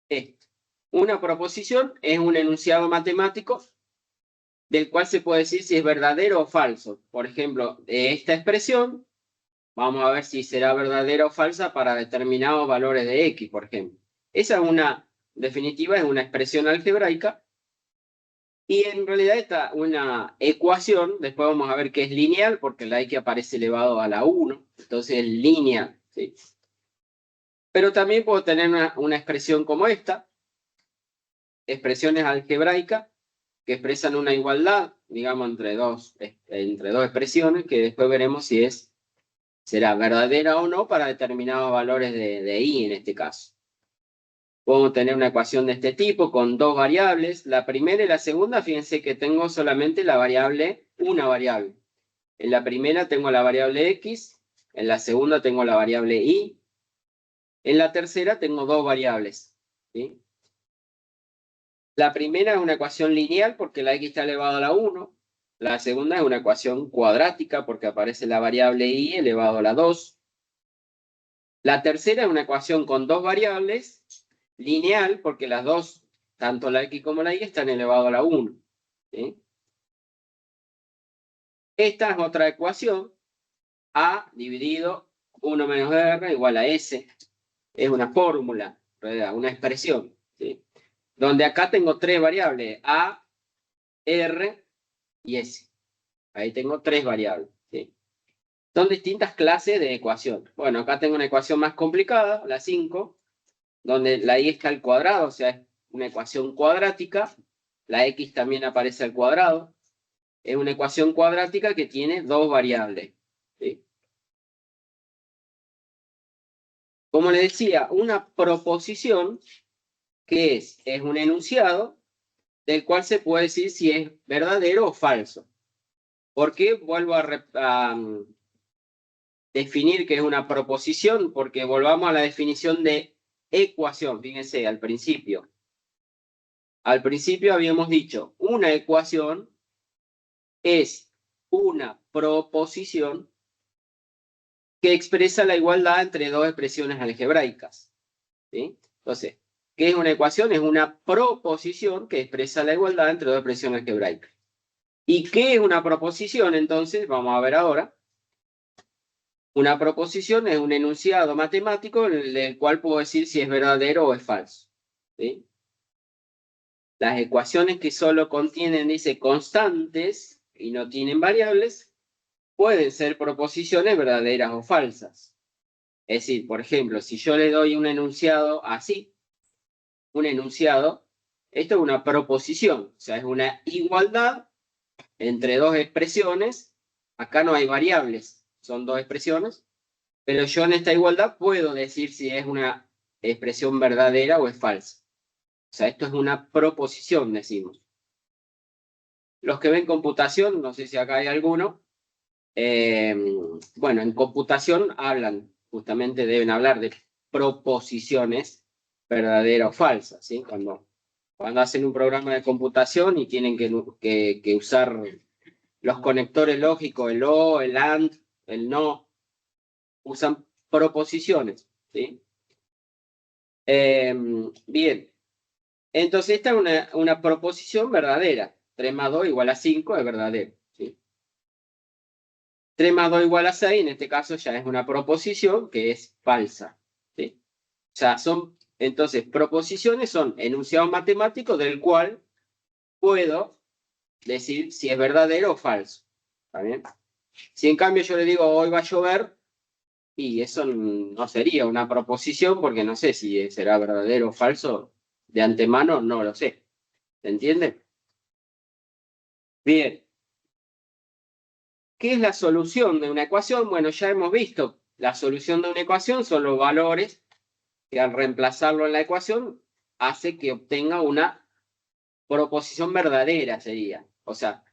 esto. Una proposición es un enunciado matemático del cual se puede decir si es verdadero o falso. Por ejemplo, de esta expresión, vamos a ver si será verdadera o falsa para determinados valores de x, por ejemplo. Esa es una, definitiva, es una expresión algebraica. Y en realidad está una ecuación, después vamos a ver que es lineal, porque la x aparece elevado a la 1, entonces es lineal, ¿sí? Pero también puedo tener una expresión como esta, expresiones algebraicas, que expresan una igualdad, digamos, entre dos expresiones, que después veremos si será verdadera o no para determinados valores de i en este caso. Podemos tener una ecuación de este tipo con dos variables. La primera y la segunda, fíjense que tengo solamente una variable. En la primera tengo la variable x, en la segunda tengo la variable y, en la tercera tengo dos variables, ¿sí? La primera es una ecuación lineal porque la x está elevado a la 1. La segunda es una ecuación cuadrática porque aparece la variable y elevado a la 2. La tercera es una ecuación con dos variables, lineal porque las dos, tanto la x como la y, están elevado a la 1. ¿Sí? Esta es otra ecuación, a dividido 1 menos r igual a s. Es una fórmula, una expresión, ¿sí? Donde acá tengo tres variables, a, r y s. Ahí tengo tres variables, ¿sí? Son distintas clases de ecuación. Bueno, acá tengo una ecuación más complicada, la 5, donde la y está al cuadrado, o sea, es una ecuación cuadrática. La x también aparece al cuadrado. Es una ecuación cuadrática que tiene dos variables, ¿sí? Como le decía, una proposición, que es un enunciado del cual se puede decir si es verdadero o falso. ¿Por qué vuelvo a definir que es una proposición? Porque volvamos a la definición de ecuación. Fíjense, al principio. Al principio habíamos dicho, una ecuación es una proposición que expresa la igualdad entre dos expresiones algebraicas, ¿sí? Entonces, ¿qué es una ecuación? Es una proposición que expresa la igualdad entre dos expresiones algebraicas. ¿Y qué es una proposición? Entonces, vamos a ver ahora. Una proposición es un enunciado matemático en el cual puedo decir si es verdadero o es falso, ¿sí? Las ecuaciones que solo contienen, dice, constantes y no tienen variables, pueden ser proposiciones verdaderas o falsas. Es decir, por ejemplo, si yo le doy un enunciado así, un enunciado, esto es una proposición, o sea, es una igualdad entre dos expresiones. Acá no hay variables, son dos expresiones, pero yo en esta igualdad puedo decir si es una expresión verdadera o es falsa. O sea, esto es una proposición, decimos. Los que ven computación, no sé si acá hay alguno, bueno, en computación justamente deben hablar de proposiciones verdaderas o falsas, ¿sí? Cuando hacen un programa de computación y tienen que usar los conectores lógicos, el o, el and, el no, usan proposiciones, ¿sí? Bien, entonces esta es una proposición verdadera. 3 más 2 igual a 5 es verdadero, ¿sí? 3 más 2 igual a 6, en este caso ya es una proposición que es falsa, ¿sí? O sea, entonces, proposiciones son enunciados matemáticos del cual puedo decir si es verdadero o falso, ¿está bien? Si en cambio yo le digo hoy va a llover, y eso no sería una proposición porque no sé si será verdadero o falso de antemano, no lo sé. ¿Se entiende? Bien. ¿Qué es la solución de una ecuación? Bueno, ya hemos visto, la solución de una ecuación son los valores que al reemplazarlo en la ecuación hace que obtenga una proposición verdadera sería. O sea,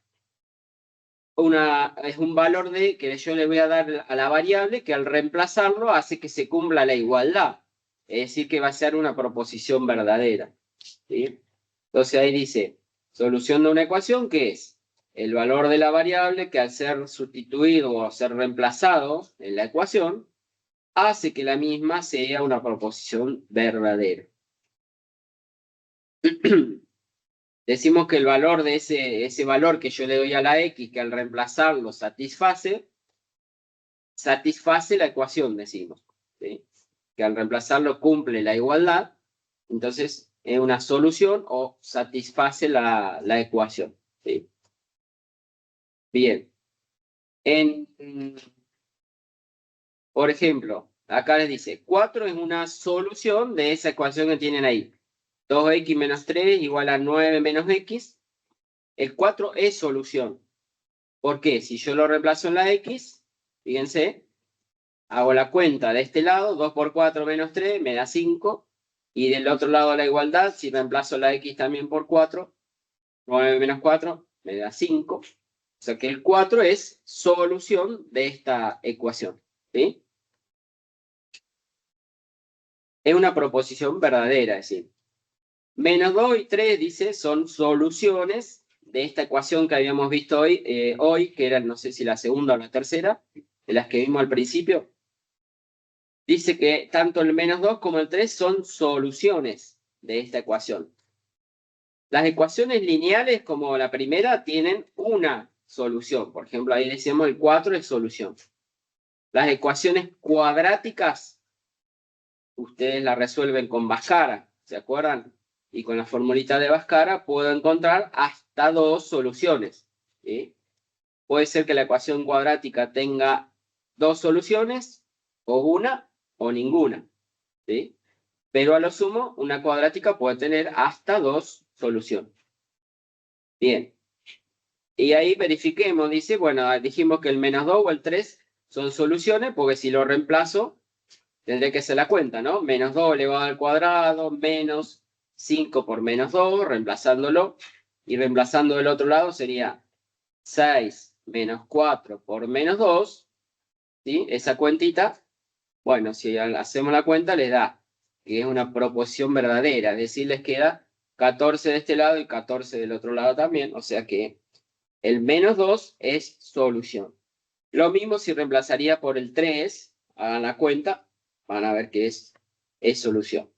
es un valor de que yo le voy a dar a la variable que al reemplazarlo hace que se cumpla la igualdad. Es decir, que va a ser una proposición verdadera. ¿Sí? Entonces ahí dice, solución de una ecuación que es el valor de la variable que al ser sustituido o ser reemplazado en la ecuación, hace que la misma sea una proposición verdadera. Decimos que el valor de ese valor que yo le doy a la x, que al reemplazarlo satisface la ecuación, decimos. ¿Sí? Que al reemplazarlo cumple la igualdad, entonces es una solución o satisface la ecuación. ¿Sí? Bien. Por ejemplo, acá les dice, 4 es una solución de esa ecuación que tienen ahí. 2x menos 3 igual a 9 menos x. El 4 es solución. ¿Por qué? Si yo lo reemplazo en la x, fíjense, hago la cuenta de este lado, 2 por 4 menos 3 me da 5. Y del otro lado la igualdad, si reemplazo la x también por 4, 9 menos 4 me da 5. O sea que el 4 es solución de esta ecuación. ¿Sí? Es una proposición verdadera, es decir. Menos 2 y 3, dice, son soluciones de esta ecuación que habíamos visto hoy, que era, no sé si la segunda o la tercera, de las que vimos al principio. Dice que tanto el menos 2 como el 3 son soluciones de esta ecuación. Las ecuaciones lineales, como la primera, tienen una solución. Por ejemplo, ahí decíamos el 4 es solución. Las ecuaciones cuadráticas, ustedes las resuelven con Bhaskara, ¿se acuerdan? Y con la formulita de Bhaskara puedo encontrar hasta 2 soluciones. ¿Sí? Puede ser que la ecuación cuadrática tenga 2 soluciones, o una, o ninguna. ¿Sí? Pero a lo sumo, una cuadrática puede tener hasta 2 soluciones. Bien. Y ahí verifiquemos, dice, bueno, dijimos que el menos 2 o el 3 son soluciones, porque si lo reemplazo, tendré que hacer la cuenta, ¿no? Menos 2 elevado al cuadrado, menos 5 por menos 2, reemplazándolo. Y reemplazando del otro lado sería 6 menos 4 por menos 2. ¿Sí? Esa cuentita, bueno, si hacemos la cuenta, les da que es una proposición verdadera. Es decir, les queda 14 de este lado y 14 del otro lado también. O sea que el menos 2 es solución. Lo mismo si reemplazaría por el 3, hagan la cuenta, van a ver que es solución.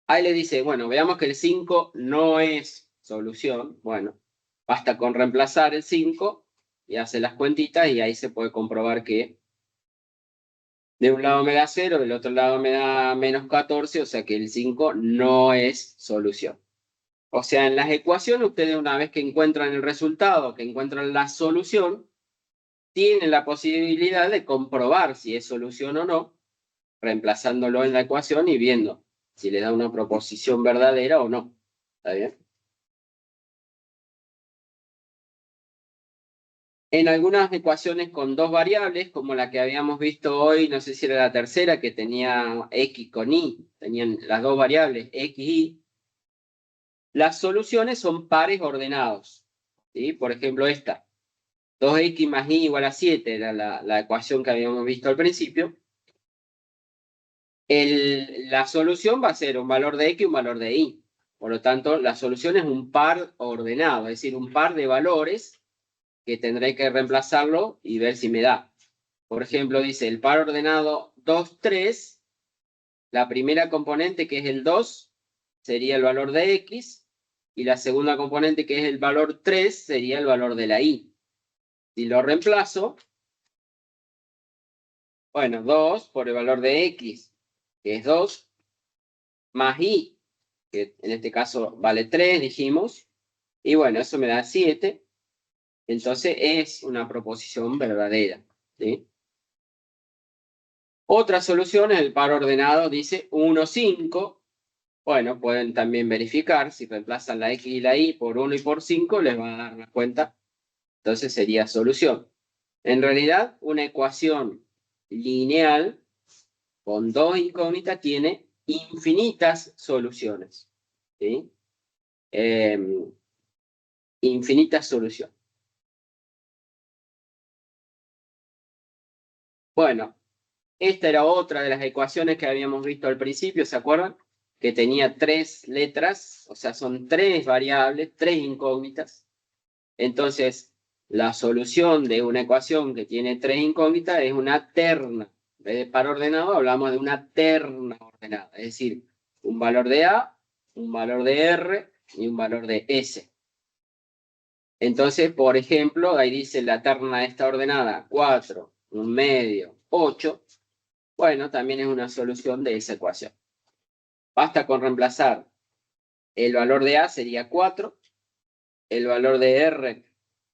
Ahí le dice, bueno, veamos que el 5 no es solución. Bueno, basta con reemplazar el 5 y hace las cuentitas y ahí se puede comprobar que de un lado me da 0, del otro lado me da menos 14, o sea que el 5 no es solución. O sea, en las ecuaciones, ustedes una vez que encuentran el resultado, que encuentran la solución, tienen la posibilidad de comprobar si es solución o no, reemplazándolo en la ecuación y viendo si le da una proposición verdadera o no. ¿Está bien? En algunas ecuaciones con 2 variables, como la que habíamos visto hoy, no sé si era la tercera, que tenía x con y, tenían las 2 variables x y y, las soluciones son pares ordenados. ¿Sí? Por ejemplo, esta. 2x más y igual a 7 era la ecuación que habíamos visto al principio. La solución va a ser un valor de x y un valor de y. Por lo tanto, la solución es un par ordenado, es decir, un par de valores que tendré que reemplazarlo y ver si me da. Por ejemplo, dice el par ordenado 2, 3. La primera componente, que es el 2, sería el valor de x. Y la segunda componente, que es el valor 3, sería el valor de la y. Si lo reemplazo, bueno, 2 por el valor de x, que es 2, más y, que en este caso vale 3, dijimos. Y bueno, eso me da 7. Entonces es una proposición verdadera. ¿Sí? Otra solución es el par ordenado, dice 1, 5. Bueno, pueden también verificar, si reemplazan la x y la y por 1 y por 5, les va a dar la cuenta. Entonces sería solución. En realidad, una ecuación lineal con 2 incógnitas tiene infinitas soluciones. ¿Sí? infinitas soluciones. Bueno, esta era otra de las ecuaciones que habíamos visto al principio, ¿se acuerdan? Que tenía 3 letras, o sea, son 3 variables, 3 incógnitas. Entonces, la solución de una ecuación que tiene 3 incógnitas es una terna. En vez de par ordenado, hablamos de una terna ordenada, es decir, un valor de A, un valor de R y un valor de S. Entonces, por ejemplo, ahí dice la terna está ordenada 4, 1/2, 8. Bueno, también es una solución de esa ecuación. Basta con reemplazar el valor de A sería 4, el valor de R,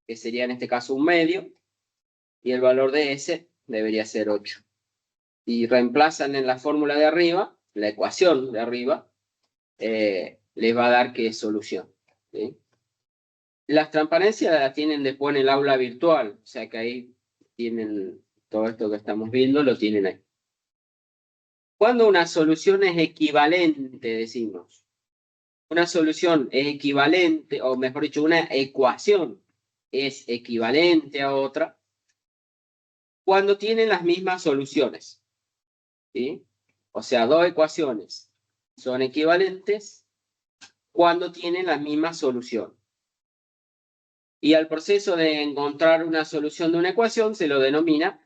que sería en este caso 1/2, y el valor de S debería ser 8. Y reemplazan en la fórmula de arriba, la ecuación de arriba, les va a dar que es solución, ¿sí? Las transparencias las tienen después en el aula virtual, o sea que ahí tienen todo esto que estamos viendo, lo tienen ahí. Cuando una solución es equivalente, decimos. Una solución es equivalente, o mejor dicho, una ecuación es equivalente a otra cuando tienen las mismas soluciones, ¿sí? O sea, dos ecuaciones son equivalentes cuando tienen la misma solución. Y al proceso de encontrar una solución de una ecuación se lo denomina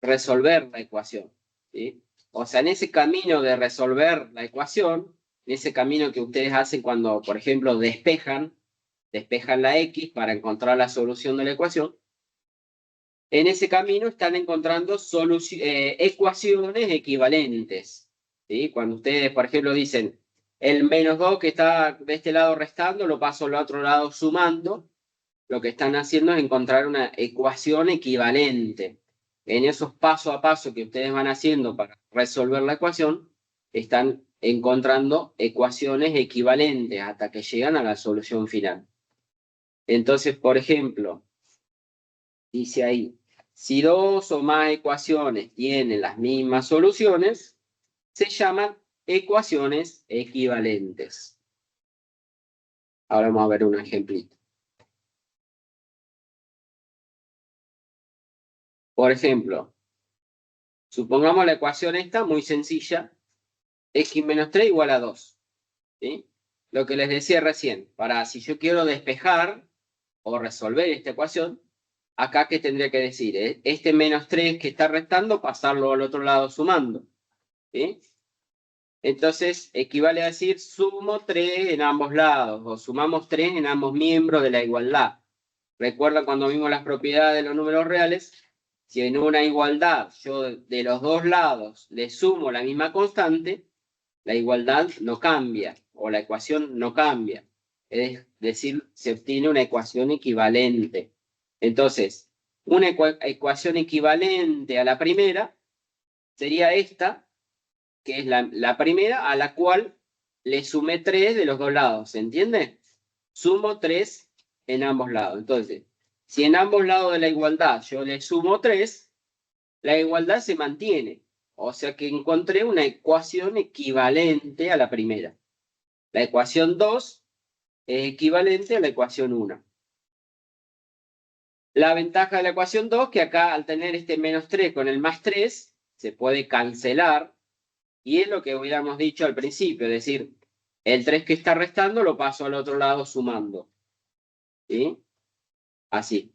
resolver la ecuación, ¿sí? O sea, en ese camino de resolver la ecuación, en ese camino que ustedes hacen cuando, por ejemplo, despejan la X para encontrar la solución de la ecuación, en ese camino están encontrando ecuaciones equivalentes, ¿sí? Cuando ustedes, por ejemplo, dicen el -2 que está de este lado restando, lo paso al otro lado sumando, lo que están haciendo es encontrar una ecuación equivalente. En esos paso a paso que ustedes van haciendo para resolver la ecuación, están encontrando ecuaciones equivalentes hasta que llegan a la solución final. Entonces, por ejemplo, dice ahí, si 2 o más ecuaciones tienen las mismas soluciones, se llaman ecuaciones equivalentes. Ahora vamos a ver un ejemplito. Por ejemplo, supongamos la ecuación esta muy sencilla, x menos 3 igual a 2. ¿Sí? Lo que les decía recién, para si yo quiero despejar o resolver esta ecuación, acá ¿qué tendría que decir? Este menos 3 que está restando, pasarlo al otro lado sumando. ¿Sí? Entonces equivale a decir sumo 3 en ambos lados o sumamos 3 en ambos miembros de la igualdad. ¿Recuerdan cuando vimos las propiedades de los números reales? Si en una igualdad yo de los dos lados le sumo la misma constante, la igualdad no cambia o la ecuación no cambia. Es decir, se obtiene una ecuación equivalente. Entonces, una ecuación equivalente a la primera sería esta, que es la primera a la cual le sumé 3 de los dos lados. ¿Se entiende? Sumo 3 en ambos lados. Entonces, si en ambos lados de la igualdad yo le sumo 3, la igualdad se mantiene. O sea que encontré una ecuación equivalente a la primera. La ecuación 2 es equivalente a la ecuación 1. La ventaja de la ecuación 2 es que acá al tener este menos 3 con el más 3, se puede cancelar. Y es lo que hubiéramos dicho al principio, es decir, el 3 que está restando lo paso al otro lado sumando. ¿Sí? Así.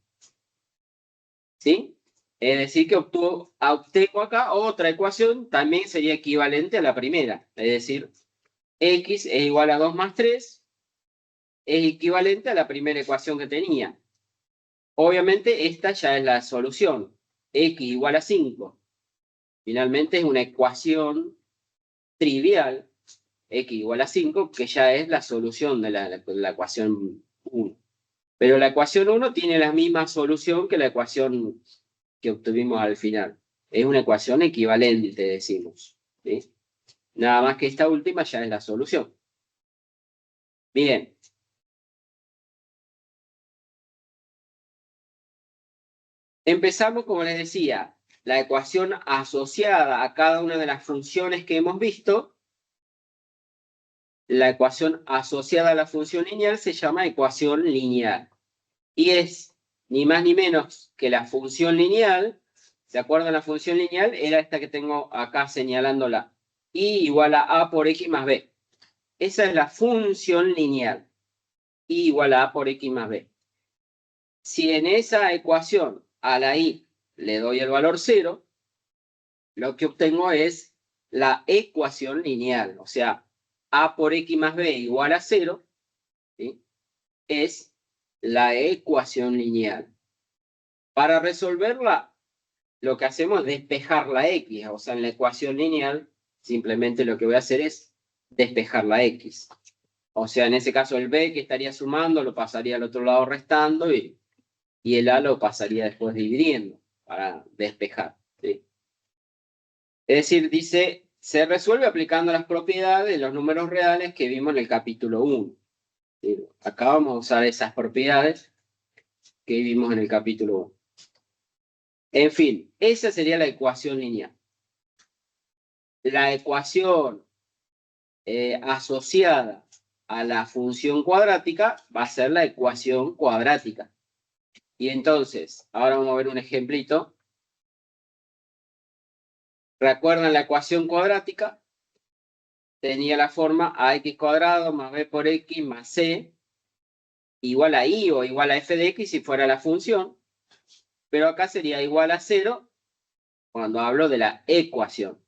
¿Sí? Es decir, que obtengo acá otra ecuación, también sería equivalente a la primera. Es decir, x es igual a 2 más 3, es equivalente a la primera ecuación que tenía. Obviamente esta ya es la solución. X igual a 5. Finalmente es una ecuación trivial, x igual a 5, que ya es la solución de la ecuación 1. Pero la ecuación 1 tiene la misma solución que la ecuación que obtuvimos al final. Es una ecuación equivalente, decimos. ¿Sí? Nada más que esta última ya es la solución. Bien. Empezamos, como les decía, la ecuación asociada a cada una de las funciones que hemos visto la ecuación asociada a la función lineal se llama ecuación lineal. Y es ni más ni menos que la función lineal. ¿Se acuerdan? La función lineal era esta que tengo acá señalándola. Y igual a A por X más B. Esa es la función lineal. Y igual a A por X más B. Si en esa ecuación a la Y le doy el valor 0, lo que obtengo es la ecuación lineal. O sea, A por X más B igual a 0, ¿sí? Es la ecuación lineal. Para resolverla, lo que hacemos es despejar la X. O sea, en la ecuación lineal, simplemente lo que voy a hacer es despejar la X. O sea, en ese caso el B que estaría sumando lo pasaría al otro lado restando y el A lo pasaría después dividiendo para despejar, ¿sí? Es decir, dice, se resuelve aplicando las propiedades de los números reales que vimos en el capítulo 1. ¿Sí? Acá vamos a usar esas propiedades que vimos en el capítulo 1. En fin, esa sería la ecuación lineal. La ecuación asociada a la función cuadrática va a ser la ecuación cuadrática. Y entonces, ahora vamos a ver un ejemplito. ¿Recuerdan la ecuación cuadrática? Tenía la forma ax cuadrado más b por x más c igual a y o igual a f de x si fuera la función. Pero acá sería igual a 0 cuando hablo de la ecuación.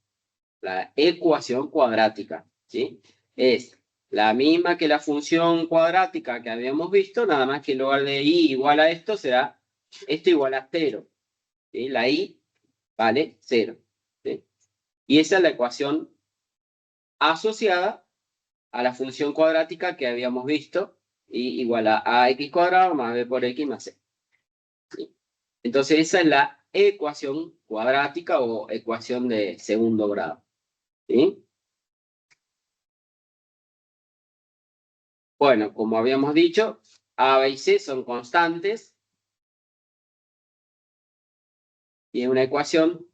La ecuación cuadrática, ¿sí? Es la misma que la función cuadrática que habíamos visto, nada más que en lugar de y igual a esto será esto igual a 0. ¿Sí? La y vale 0. ¿Sí? Y esa es la ecuación asociada a la función cuadrática que habíamos visto, y igual a ax cuadrado más b por x más c. ¿Sí? Entonces esa es la ecuación cuadrática o ecuación de segundo grado. ¿Sí? Bueno, como habíamos dicho, A, B y C son constantes. Y es una ecuación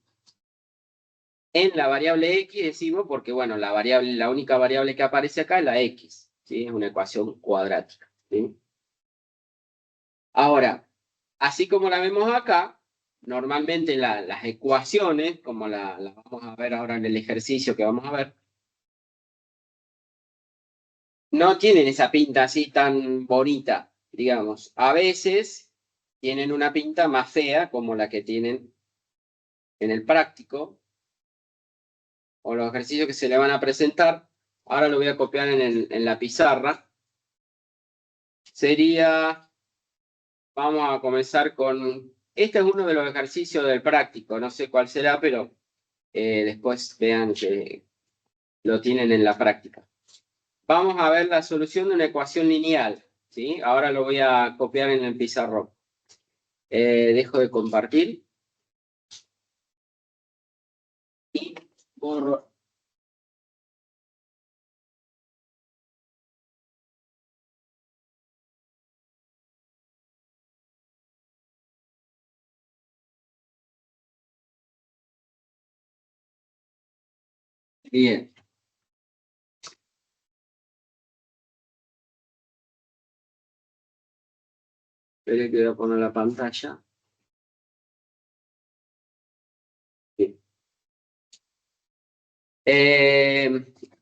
en la variable x, decimos, porque bueno, la única variable que aparece acá es la x. ¿Sí? Es una ecuación cuadrática. ¿Sí? Ahora, así como la vemos acá, normalmente las ecuaciones, como la vamos a ver ahora en el ejercicio que vamos a ver, no tienen esa pinta así tan bonita, digamos. A veces tienen una pinta más fea, como la que tienen en el práctico, o los ejercicios que se le van a presentar. Ahora lo voy a copiar en la pizarra. Sería, vamos a comenzar con, este es uno de los ejercicios del práctico, no sé cuál será, pero después vean que lo tienen en la práctica. Vamos a ver la solución de una ecuación lineal, ¿sí? Ahora lo voy a copiar en el pizarrón. Dejo de compartir. Y borro. Bien. Esperen que voy a poner la pantalla. Bien.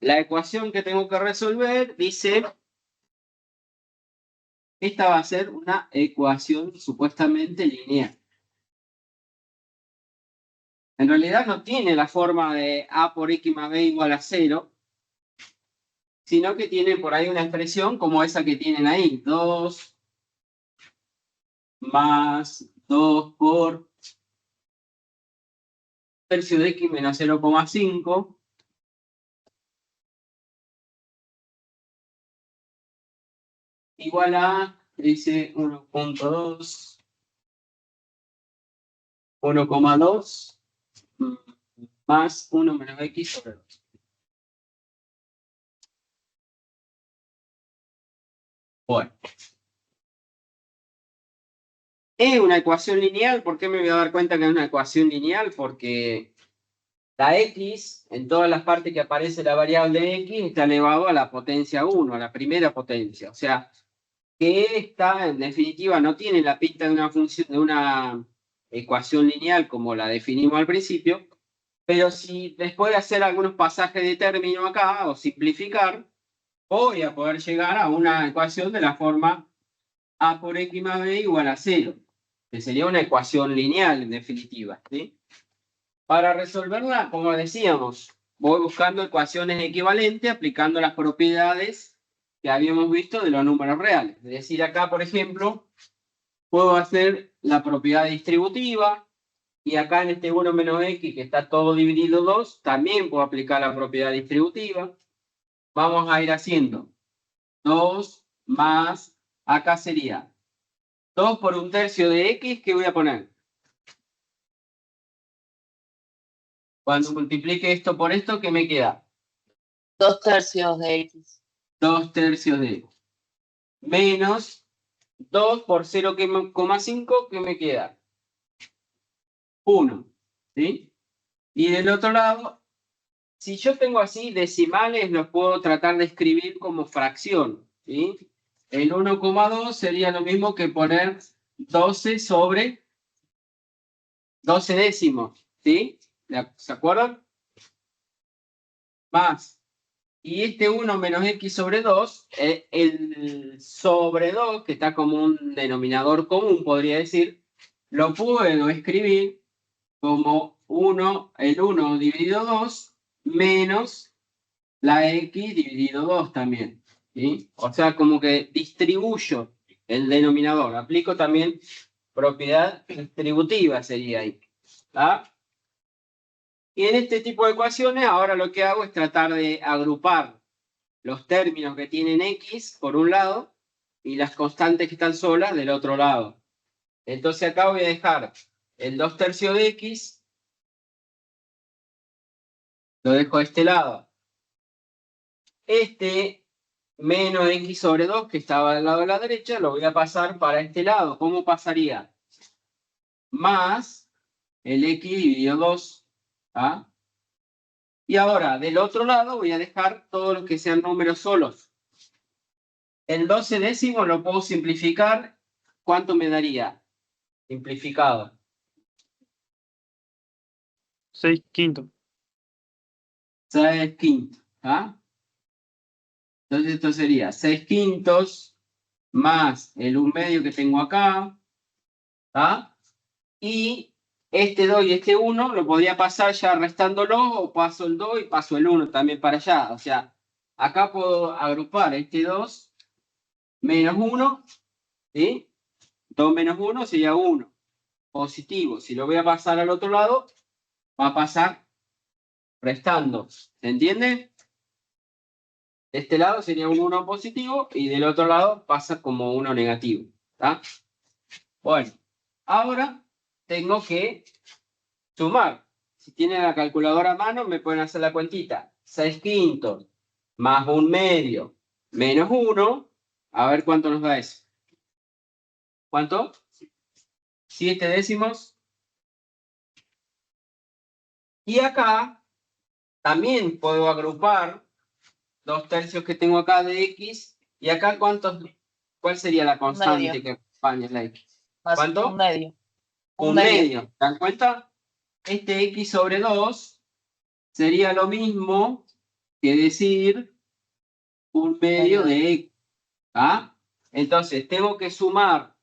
La ecuación que tengo que resolver dice, esta va a ser una ecuación supuestamente lineal. En realidad no tiene la forma de a por x más b igual a 0, sino que tiene por ahí una expresión como esa que tienen ahí, 2 más 2 por tercio de x menos 0,5 igual a, dice 1.2, 1,2 más 1 menos x sobre 2. Bueno. Es una ecuación lineal. ¿Por qué me voy a dar cuenta que es una ecuación lineal? Porque La x, en todas las partes que aparece la variable x, está elevado a la potencia 1, a la primera potencia. O sea, que esta, en definitiva, no tiene la pinta de una función, de una ecuación lineal como la definimos al principio, pero si después de hacer algunos pasajes de término acá, o simplificar, voy a poder llegar a una ecuación de la forma a por x más b igual a 0, que sería una ecuación lineal, en definitiva, ¿sí? Para resolverla, como decíamos, voy buscando ecuaciones equivalentes aplicando las propiedades que habíamos visto de los números reales. Es decir, acá, por ejemplo, puedo hacer la propiedad distributiva y acá en este 1 menos x, que está todo dividido 2, también puedo aplicar la propiedad distributiva. Vamos a ir haciendo 2 más, acá sería 2 por 1/3 de x, ¿qué voy a poner? Cuando multiplique esto por esto, ¿qué me queda? 2/3 de x. 2/3 de x. Menos 2 por 0,5, ¿qué me queda? 1. ¿Sí? Y del otro lado, si yo tengo así decimales, los puedo tratar de escribir como fracción. ¿Sí? El 1,2 sería lo mismo que poner 12 sobre 12 décimos. ¿Sí? ¿Se acuerdan? Más. Y este 1 menos x sobre 2, el sobre 2, que está como un denominador común, podría decir, lo puedo escribir como el 1 dividido 2 menos la x dividido 2 también. ¿Sí? O sea, como que distribuyo el denominador. Aplico también propiedad distributiva, sería ahí. ¿Ah? Y en este tipo de ecuaciones, ahora lo que hago es tratar de agrupar los términos que tienen x por un lado y las constantes que están solas del otro lado. Entonces acá voy a dejar el 2/3 de x, lo dejo de este lado. Este menos x sobre 2, que estaba del lado de la derecha, lo voy a pasar para este lado. ¿Cómo pasaría? Más el x dividido 2. ¿Ah? Y ahora, del otro lado, voy a dejar todos los que sean números solos. El 12 décimo lo puedo simplificar. ¿Cuánto me daría? Simplificado. 6/5. 6/5. ¿Ah? Entonces esto sería 6/5 más el 1/2 que tengo acá. ¿Ah? Y este 2 y este 1 lo podría pasar ya restándolo, o paso el 2 y paso el 1 también para allá. O sea, acá puedo agrupar este 2 menos 1, ¿sí? 2 menos 1 sería 1. Positivo. Si lo voy a pasar al otro lado, va a pasar restando. ¿Se entiende? De este lado sería un 1 positivo y del otro lado pasa como 1 negativo. ¿Está? Bueno, ahora tengo que sumar. Si tienen la calculadora a mano, me pueden hacer la cuentita. 6/5 más 1/2 menos 1. A ver cuánto nos da eso. ¿Cuánto? 7 décimos. Y acá también puedo agrupar 2/3 que tengo acá de x. Y acá, ¿cuál sería la constante Medio. que acompaña la x? Más ¿Cuánto? 1/2. 1/2. ¿Se dan cuenta? Este x sobre 2 sería lo mismo que decir 1/2 de x. ¿Ah? Entonces, tengo que sumar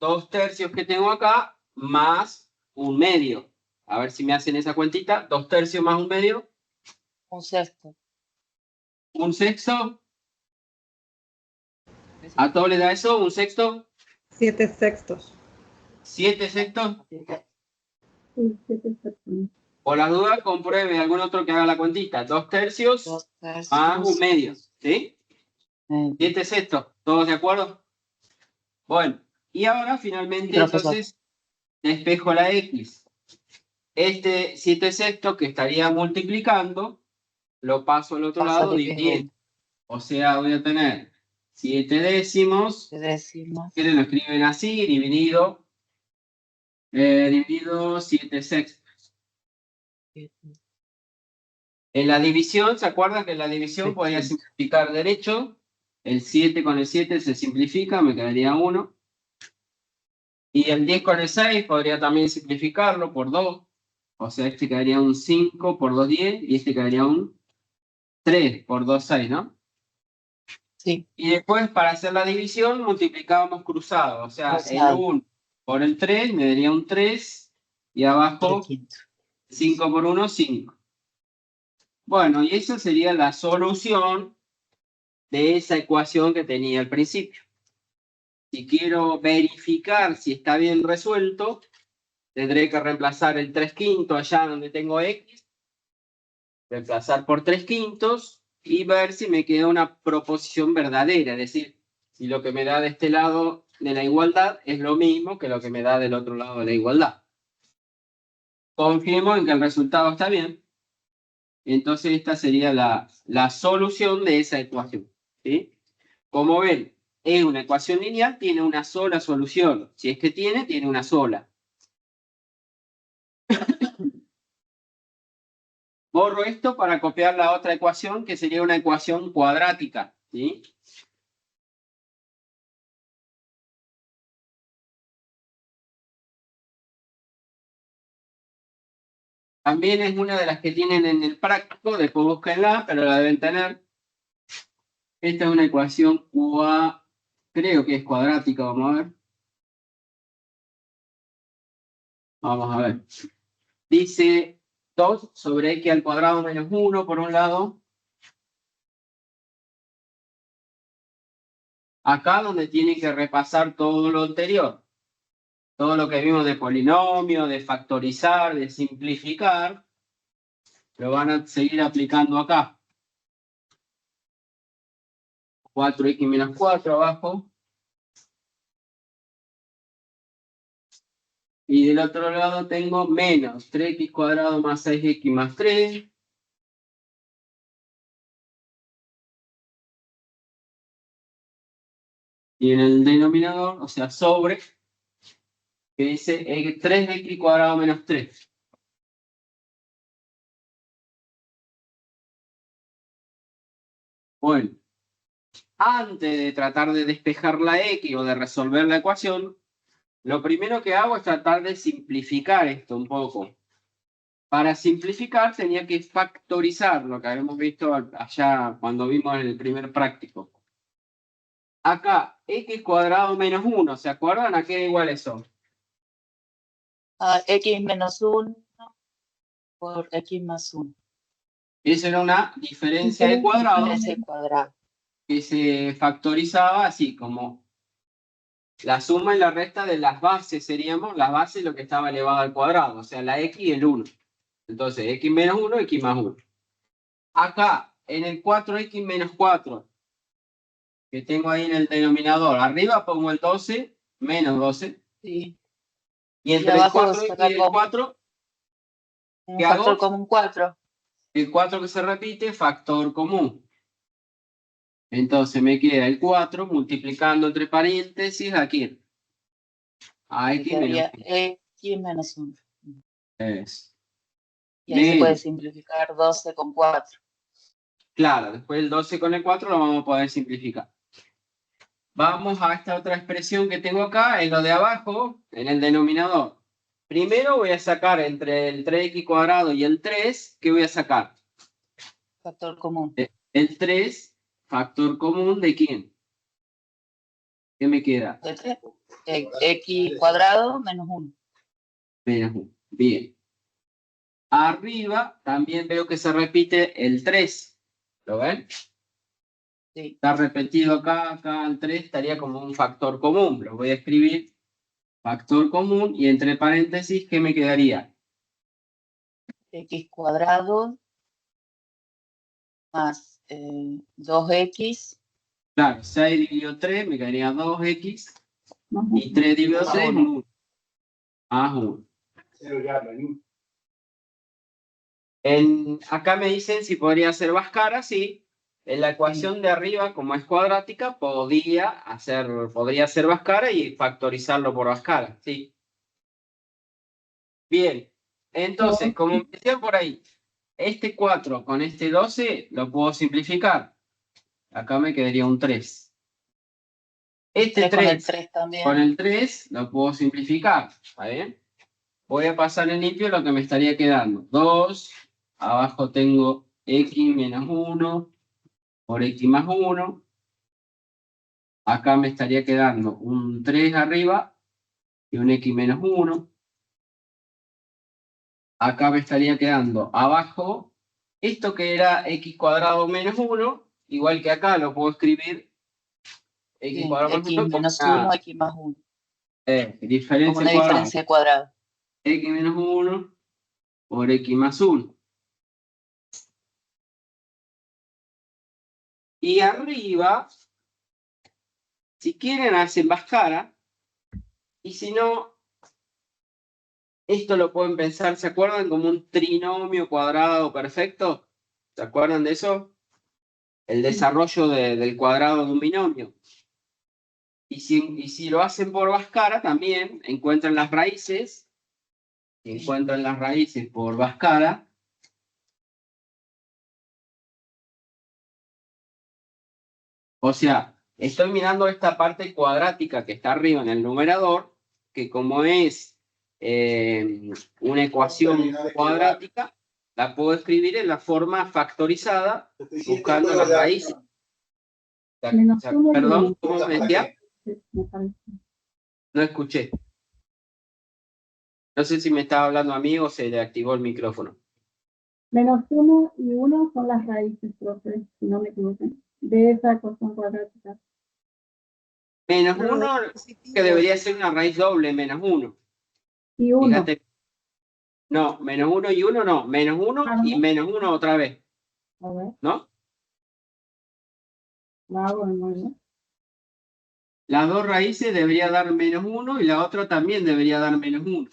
2/3 que tengo acá más 1/2. A ver si me hacen esa cuentita. 2/3 más 1/2. 1/6. 1/6. ¿A todo le da eso? ¿1/6? 7/6. 7/6. Por las dudas, compruebe algún otro que haga la cuentita. 2/3 más 1/2. ¿Sí? 7/6. ¿Todos de acuerdo? Bueno, y ahora finalmente entonces despejo la x. Este 7/6 que estaría multiplicando, lo paso al otro lado dividiendo. O sea, voy a tener 7 décimos. ¿Quieren lo escriben así? Dividido 7/6. En la división, ¿se acuerdan que en la división Sí, podía sí. simplificar derecho? El 7 con el 7 se simplifica, me quedaría 1. Y el 10 con el 6 podría también simplificarlo por 2. O sea, este quedaría un 5 por 2, 10. Y este quedaría un 3 por 2, 6, ¿no? Sí, Y después, para hacer la división, multiplicábamos cruzado. O sea, el cruzado. 1 por el 3 me daría un 3. Y Tres abajo, quintos. 5 por 1, 5. Bueno, y esa sería la solución de esa ecuación que tenía al principio. Si quiero verificar si está bien resuelto, tendré que reemplazar el 3 quintos allá donde tengo x, reemplazar por 3 quintos y ver si me queda una proposición verdadera, es decir, si lo que me da de este lado de la igualdad es lo mismo que lo que me da del otro lado de la igualdad. Confiemos en que el resultado está bien. Entonces esta sería la solución de esa ecuación, ¿sí? Como ven, es una ecuación lineal, tiene una sola solución. Si es que tiene una sola. Borro esto para copiar la otra ecuación, que sería una ecuación cuadrática, ¿sí? También es una de las que tienen en el práctico, después búsquenla, pero la deben tener. Esta es una ecuación creo que es cuadrática, vamos a ver. Vamos a ver. Dice 2 sobre x al cuadrado menos 1 por un lado. Acá donde tiene que repasar todo lo anterior. Todo lo que vimos de polinomio, de factorizar, de simplificar, lo van a seguir aplicando acá. 4x menos 4 abajo. Y del otro lado tengo menos 3x cuadrado más 6x más 3. Y en el denominador, o sea, sobre, que dice 3x cuadrado menos 3. Bueno, antes de tratar de despejar la x o de resolver la ecuación, lo primero que hago es tratar de simplificar esto un poco. Para simplificar tenía que factorizar lo que habíamos visto allá cuando vimos en el primer práctico. Acá, x cuadrado menos 1, ¿se acuerdan a qué iguales son? X menos 1 por X más 1. Esa era una diferencia de cuadrados Ese cuadrado. que se factorizaba así, como la suma y la resta de las bases seríamos, las bases lo que estaba elevado al cuadrado, o sea, la x y el 1. Entonces, x menos 1, x más 1. Acá, en el 4x menos 4, que tengo ahí en el denominador, arriba pongo el 12, menos 12. Sí. Y entre el abajo 4 y sacar el como 4, un ¿qué factor hago? común 4. El 4 que se repite, factor común. Entonces me queda el 4 multiplicando entre paréntesis a quién? A Que x menos sería 1. X menos 1. Es. Y ahí se puede Menos. simplificar 12 con 4. Claro, después el 12 con el 4 lo vamos a poder simplificar. Vamos a esta otra expresión que tengo acá, en lo de abajo, en el denominador. Primero voy a sacar entre el 3x cuadrado y el 3, ¿qué voy a sacar? Factor común. El 3, factor común ¿de quién? ¿Qué me queda? De 3. X cuadrado menos 1. Menos 1. Bien. Arriba también veo que se repite el 3. ¿Lo ven? Sí. Está repetido acá el 3 estaría como un factor común. Lo voy a escribir. Factor común y entre paréntesis, ¿qué me quedaría? X cuadrado más 2x. Claro, 6 dividido 3 me quedaría 2x. Y 3 dividido 3, 1. Más 1. Acá me dicen si podría ser Bhaskara, sí. En la ecuación de arriba, como es cuadrática, podría ser Bhaskara y factorizarlo por Bhaskara, sí. Bien, entonces, como empecé por ahí, este 4 con este 12 lo puedo simplificar. Acá me quedaría un 3. Este 3 con el 3 3 también. con el 3 lo puedo simplificar. ¿Está bien? Voy a pasar en limpio lo que me estaría quedando. 2, abajo tengo x menos 1 por x más 1. Acá me estaría quedando un 3 arriba y un x menos 1. Acá me estaría quedando abajo esto que era x cuadrado menos 1, igual que acá lo puedo escribir x Bien, cuadrado x menos 1 menos como 1, una x más 1. Como diferencia una cuadrada. diferencia de cuadrado. X menos 1 por x más 1. Y arriba, si quieren, hacen Bhaskara. Y si no, esto lo pueden pensar, ¿se acuerdan? Como un trinomio cuadrado perfecto. ¿Se acuerdan de eso? El desarrollo del cuadrado de un binomio. Y si lo hacen por Bhaskara, también encuentran las raíces. Si encuentran las raíces por Bhaskara, o sea, estoy mirando esta parte cuadrática que está arriba en el numerador, que como es una ecuación cuadrática, la puedo escribir en la forma factorizada, buscando las raíces. Perdón, ¿cómo me decía? No escuché. No sé si me estaba hablando a mí o se le activó el micrófono. Menos 1 y 1 son las raíces, profe, si no me equivoco, de esa ecuación cuadrática. Menos 1, que debería ser una raíz doble, menos 1. Y 1. Fíjate. No, menos 1 y 1 no. Menos 1 y menos 1 otra vez. A ver, ¿No? la hago de nuevo. Las dos raíces debería dar menos 1 y la otra también debería dar menos 1.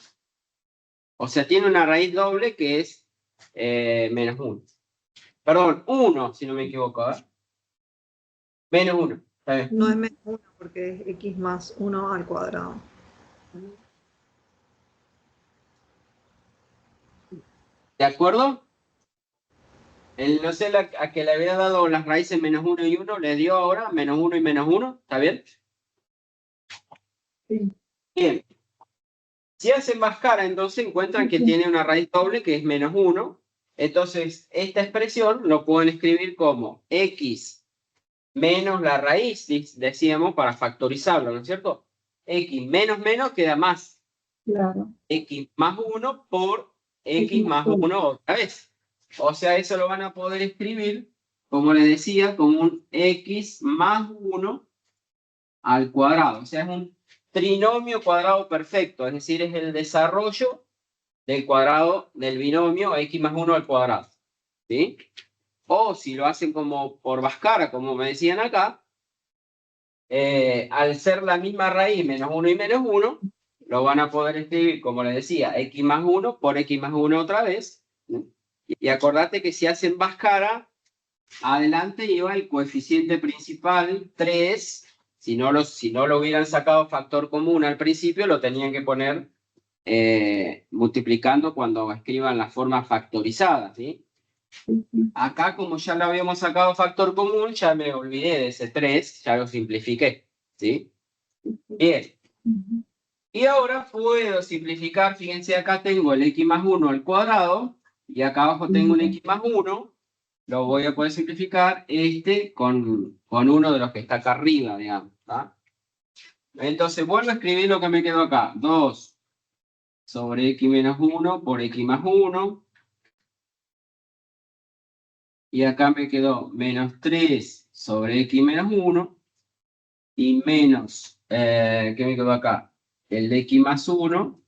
O sea, tiene una raíz doble que es menos 1. Perdón, 1, si no me equivoco. ¿Eh? Menos 1. Está bien. No es menos 1 porque es x más 1 al cuadrado. ¿De acuerdo? No sé a que le había dado las raíces menos 1 y 1, le dio ahora menos 1 y menos 1. ¿Está bien? Sí. Bien. Si hacen Bhaskara, entonces encuentran que tiene una raíz doble que es menos 1. Entonces, esta expresión lo pueden escribir como x menos la raíz, decíamos, para factorizarlo, ¿no es cierto? X menos menos queda más. Claro. X más 1 por x más 1 otra vez. O sea, eso lo van a poder escribir, como les decía, como un x más 1 al cuadrado. O sea, es un trinomio cuadrado perfecto, es decir, es el desarrollo del cuadrado del binomio x más 1 al cuadrado. ¿Sí? O si lo hacen como por Bhaskara, como me decían acá, al ser la misma raíz menos 1 y menos 1, lo van a poder escribir, como les decía, x más 1 por x más 1 otra vez. Y acordate que si hacen Bhaskara, adelante lleva el coeficiente principal 3. Si no lo hubieran sacado factor común al principio, lo tenían que poner multiplicando cuando escriban la forma factorizada, ¿sí? Acá, como ya lo habíamos sacado factor común, ya me olvidé de ese 3, ya lo simplifiqué, ¿sí? Bien. Y ahora puedo simplificar, fíjense, acá tengo el x más 1 al cuadrado, y acá abajo tengo un x más 1, lo voy a poder simplificar con uno de los que está acá arriba, digamos, ¿tá? Entonces vuelvo a escribir lo que me quedó acá, 2 sobre x menos 1 por x más 1, y acá me quedó menos 3 sobre x menos 1, y menos, ¿qué me quedó acá? El de x más 1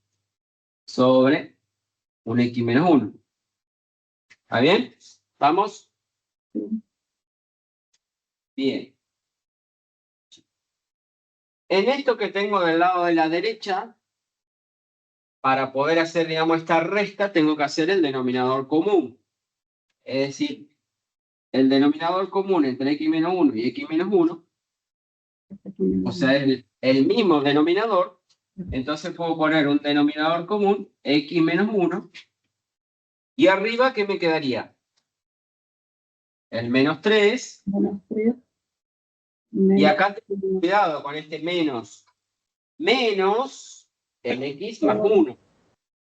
sobre un x menos 1. ¿Está bien? ¿Estamos? Bien. En esto que tengo del lado de la derecha, para poder hacer, digamos, esta resta, tengo que hacer el denominador común. Es decir, el denominador común entre x menos 1 y x menos 1, o sea, el mismo denominador, entonces puedo poner un denominador común, x menos 1, Y arriba, ¿qué me quedaría? El menos 3. Menos 3. Y acá tengo cuidado con este menos. Menos el x más 1.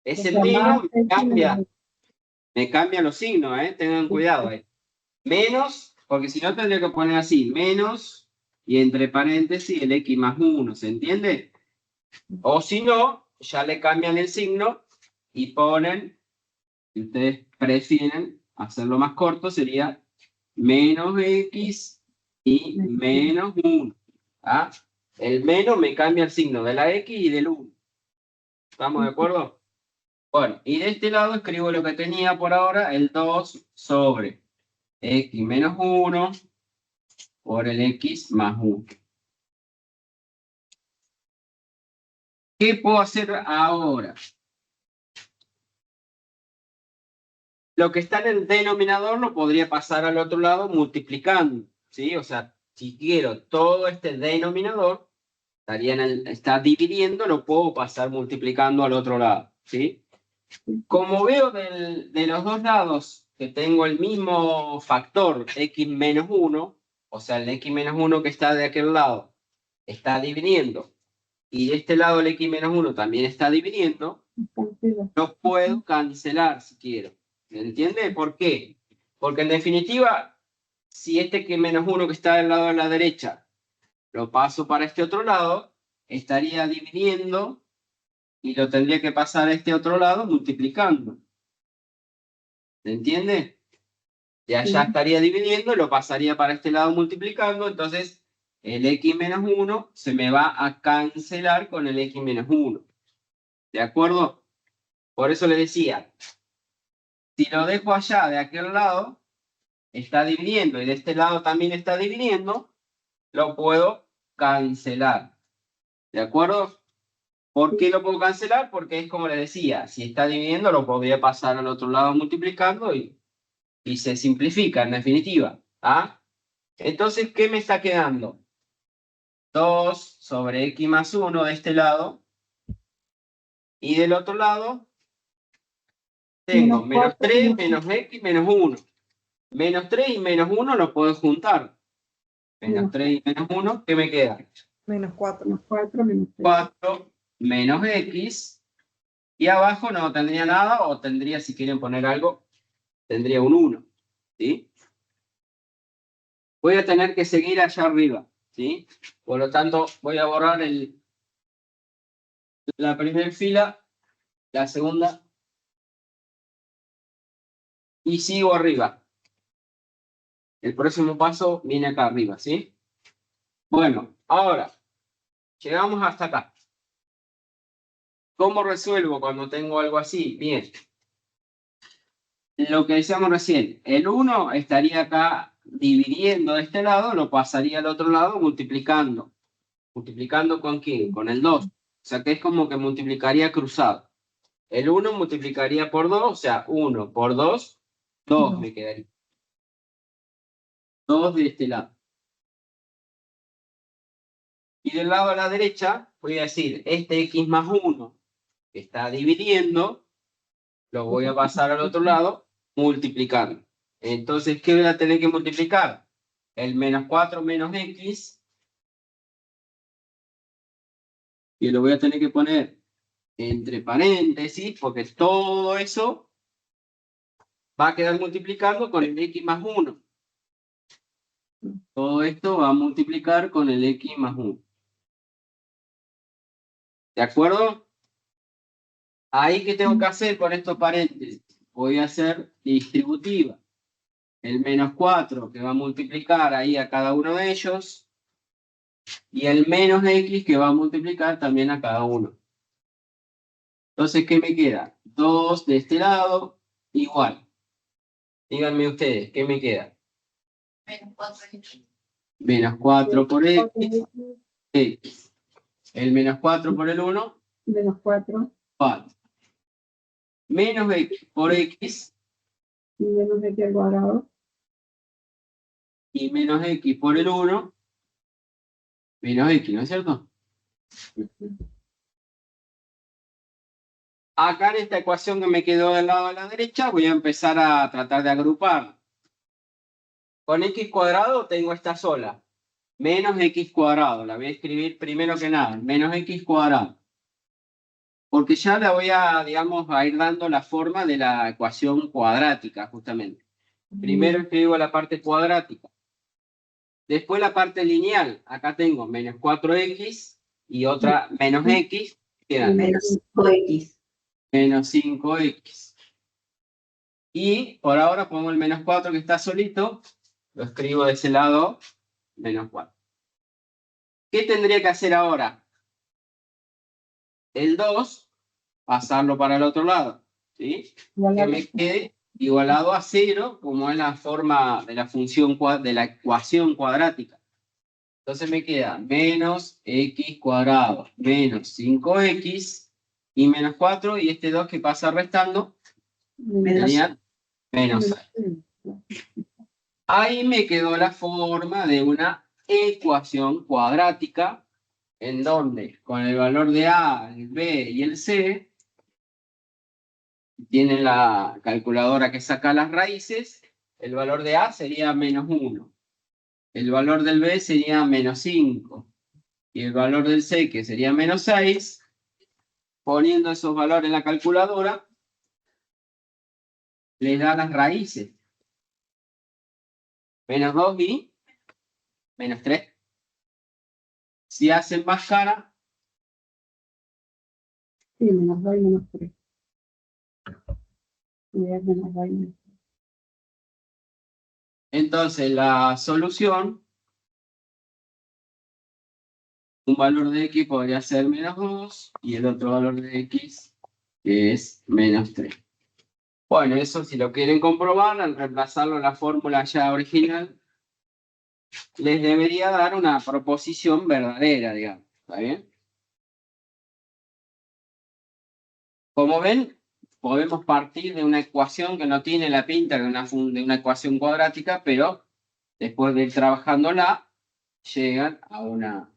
Ese menos me cambia los signos, tengan cuidado. Menos, porque si no tendría que poner así, menos y entre paréntesis el x más 1, ¿se entiende? O si no, ya le cambian el signo y ponen, si ustedes prefieren hacerlo más corto, sería menos x y menos 1. ¿Ah? El menos me cambia el signo de la x y del 1. ¿Estamos de acuerdo? Bueno, y de este lado escribo lo que tenía por ahora, el 2 sobre x menos 1 por el x más 1. ¿Qué puedo hacer ahora? Lo que está en el denominador lo podría pasar al otro lado multiplicando, ¿sí? O sea, si quiero todo este denominador, está dividiendo, lo puedo pasar multiplicando al otro lado, ¿sí? Como veo de los dos lados que tengo el mismo factor x menos 1, o sea, el x menos 1 que está de aquel lado está dividiendo, y de este lado el x menos 1 también está dividiendo, lo puedo cancelar si quiero. ¿Me entiende? ¿Por qué? Porque en definitiva, si este x menos 1 que está del lado de la derecha lo paso para este otro lado, estaría dividiendo y lo tendría que pasar a este otro lado multiplicando. ¿Se entiende? Ya estaría dividiendo y lo pasaría para este lado multiplicando, entonces el x menos 1 se me va a cancelar con el x menos 1. ¿De acuerdo? Por eso le decía, si lo dejo allá de aquel lado, está dividiendo y de este lado también está dividiendo, lo puedo cancelar. ¿De acuerdo? ¿Por qué lo puedo cancelar? Porque es como le decía, si está dividiendo lo podría pasar al otro lado multiplicando y se simplifica en definitiva. ¿Ah? Entonces, ¿qué me está quedando? 2 sobre x más 1 de este lado. Y del otro lado tengo menos 3, menos x, menos 1. Menos 3 y menos 1 lo puedo juntar. Menos 3 y menos 1, ¿qué me queda? Menos 4. Menos 4, menos 3. 4 menos x. Y abajo no tendría nada, o tendría, si quieren poner algo, tendría un 1. ¿Sí? Voy a tener que seguir allá arriba. ¿Sí? Por lo tanto, voy a borrar la primera fila, la segunda, y sigo arriba. El próximo paso viene acá arriba, ¿sí? Bueno, ahora, llegamos hasta acá. ¿Cómo resuelvo cuando tengo algo así? Bien. Lo que decíamos recién, el 1 estaría acá dividiendo de este lado, lo pasaría al otro lado multiplicando. ¿Multiplicando con quién? Con el 2. O sea que es como que multiplicaría cruzado. El 1 multiplicaría por 2, o sea, 1 por 2, 2 me quedaría. 2 de este lado. Y del lado a la derecha, voy a decir, este x más 1 que está dividiendo, lo voy a pasar al otro lado multiplicando. Entonces, ¿qué voy a tener que multiplicar? El menos 4 menos x. Y lo voy a tener que poner entre paréntesis, porque todo eso va a quedar multiplicando con el x más 1. Todo esto va a multiplicar con el x más 1. ¿De acuerdo? Ahí, ¿qué tengo que hacer con estos paréntesis? Voy a hacer distributiva. El menos 4 que va a multiplicar ahí a cada uno de ellos. Y el menos x que va a multiplicar también a cada uno. Entonces, ¿qué me queda? 2 de este lado, igual. Díganme ustedes, ¿qué me queda? Menos 4x. Menos 4 por x. El menos 4 por el 1. Menos 4. 4. Menos x por x. Y menos x al cuadrado. Y menos x por el 1. Menos x, ¿no es cierto? Acá en esta ecuación que me quedó del lado de la derecha, voy a empezar a tratar de agrupar. Con x cuadrado tengo esta sola. Menos x cuadrado. La voy a escribir primero que nada. Menos x cuadrado. Porque ya la voy a, digamos, a ir dando la forma de la ecuación cuadrática, justamente. Primero escribo la parte cuadrática. Después la parte lineal. Acá tengo menos 4x y otra menos x. Quedan Menos 5x. menos 5x. Y por ahora pongo el menos 4 que está solito. Lo escribo de ese lado, menos 4. ¿Qué tendría que hacer ahora? El 2, pasarlo para el otro lado. ¿Sí? Que me quede igualado a 0, como es la forma de la función de la ecuación cuadrática. Entonces me queda menos x cuadrado menos 5x y menos 4, y este 2 que pasa restando sería menos 6. Ahí me quedó la forma de una ecuación cuadrática en donde con el valor de a, el b y el c, tienen la calculadora que saca las raíces, el valor de a sería menos 1, el valor del b sería menos 5 y el valor del c, que sería menos 6. Poniendo esos valores en la calculadora, les da las raíces. Menos 2 y menos 3. Si hacen más cara, Sí, menos 2 y menos 3. Y es menos 2 y menos 3. entonces la solución, un valor de x podría ser menos 2 y el otro valor de x que es menos 3. Bueno, eso si lo quieren comprobar, al reemplazarlo en la fórmula ya original, les debería dar una proposición verdadera, digamos. ¿Está bien? Como ven, podemos partir de una ecuación que no tiene la pinta de una ecuación cuadrática, pero después de ir trabajándola, llegan a una...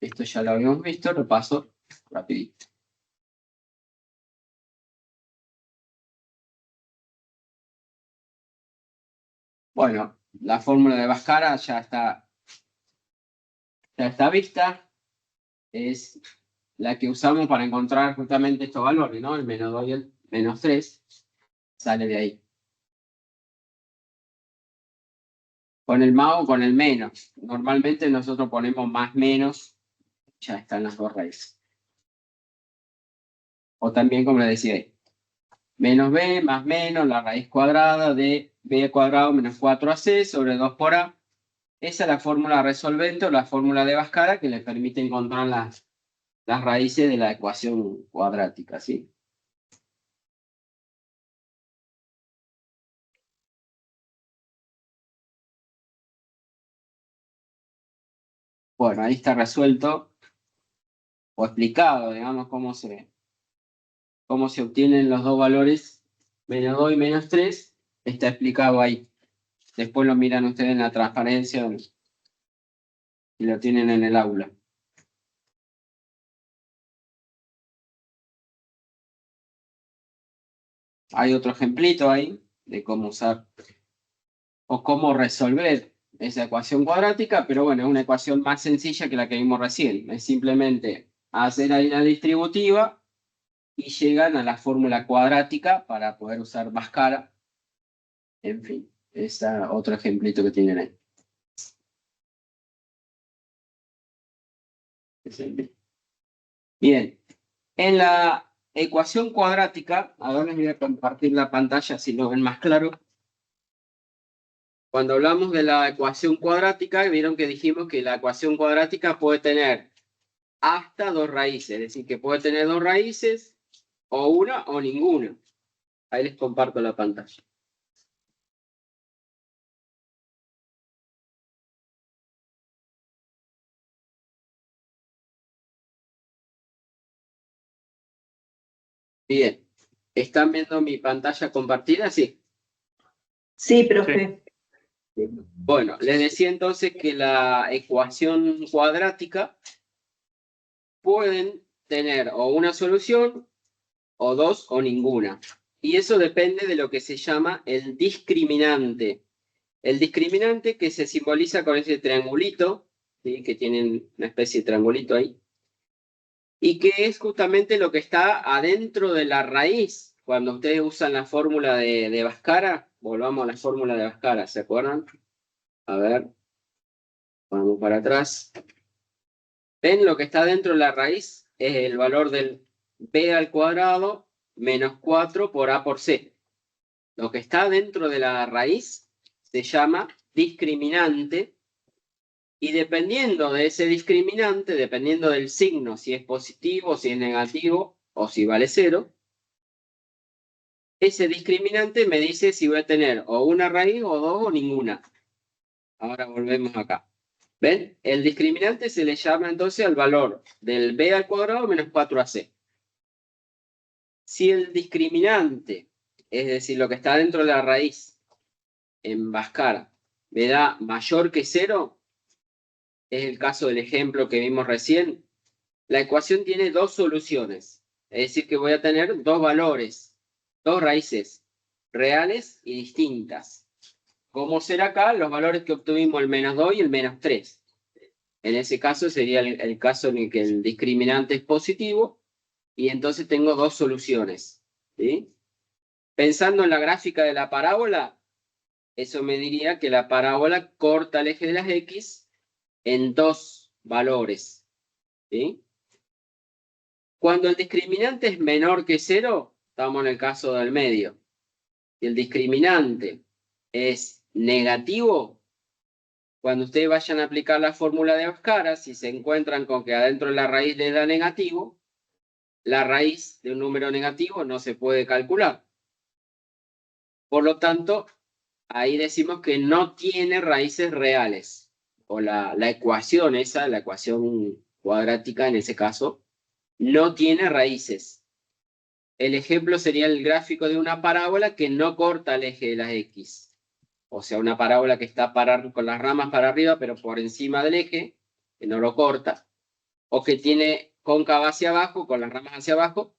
Esto ya lo habíamos visto, lo paso rapidito. Bueno, la fórmula de Bhaskara ya está vista. Es la que usamos para encontrar justamente estos valores, ¿no? El menos 2 y el menos 3 sale de ahí. Con el más o con el menos. Normalmente nosotros ponemos más menos, ya están las dos raíces. O también, como les decía ahí, menos b más menos la raíz cuadrada de b cuadrado menos 4ac sobre 2 por a. Esa es la fórmula resolvente o la fórmula de Bhaskara que le permite encontrar las raíces de la ecuación cuadrática, ¿sí? Bueno, ahí está resuelto o explicado, digamos, cómo se obtienen los dos valores, menos 2 y menos 3, está explicado ahí. Después lo miran ustedes en la transparencia y lo tienen en el aula. Hay otro ejemplito ahí de cómo usar o cómo resolver esa ecuación cuadrática, pero bueno, es una ecuación más sencilla que la que vimos recién. Es simplemente hacer ahí la distributiva y llegan a la fórmula cuadrática para poder usar Bhaskara. En fin, ese otro ejemplito que tienen ahí. Bien, en la ecuación cuadrática, ahora les voy a compartir la pantalla si lo ven más claro. Cuando hablamos de la ecuación cuadrática, vieron que dijimos que la ecuación cuadrática puede tener hasta dos raíces, es decir, que puede tener dos raíces, o una o ninguna. Ahí les comparto la pantalla. Bien, ¿están viendo mi pantalla compartida? Sí. Sí, profe. Bueno, les decía entonces que la ecuación cuadrática pueden tener o una solución, o dos, o ninguna. Y eso depende de lo que se llama el discriminante. El discriminante que se simboliza con ese triangulito, ¿sí? Que tienen una especie de triangulito ahí, y que es justamente lo que está adentro de la raíz. Cuando ustedes usan la fórmula de Bhaskara, volvamos a la fórmula de Bhaskara, ¿se acuerdan? A ver, vamos para atrás. ¿Ven? Lo que está dentro de la raíz es el valor del b al cuadrado menos 4 por a por c. Lo que está dentro de la raíz se llama discriminante, y dependiendo de ese discriminante, dependiendo del signo, si es positivo, si es negativo o si vale 0, ese discriminante me dice si voy a tener o una raíz o dos o ninguna. Ahora volvemos acá. ¿Ven? El discriminante se le llama entonces al valor del b al cuadrado menos 4ac. Si el discriminante, es decir, lo que está dentro de la raíz, en Bhaskara, me da mayor que 0, es el caso del ejemplo que vimos recién, la ecuación tiene dos soluciones. Es decir, que voy a tener dos valores, dos raíces reales y distintas. Como será acá, los valores que obtuvimos, el menos 2 y el menos 3. En ese caso sería el caso en el que el discriminante es positivo, y entonces tengo dos soluciones, ¿sí? Pensando en la gráfica de la parábola, eso me diría que la parábola corta el eje de las X en dos valores, ¿sí? Cuando el discriminante es menor que 0, estamos en el caso del medio. Si el discriminante es negativo, cuando ustedes vayan a aplicar la fórmula de Bhaskara, si se encuentran con que adentro de la raíz le da negativo, la raíz de un número negativo no se puede calcular. Por lo tanto, ahí decimos que no tiene raíces reales. O la ecuación esa, la ecuación cuadrática en ese caso, no tiene raíces. El ejemplo sería el gráfico de una parábola que no corta el eje de las X. O sea, una parábola que está con las ramas para arriba, pero por encima del eje, que no lo corta. O que tiene cóncava hacia abajo, con las ramas hacia abajo,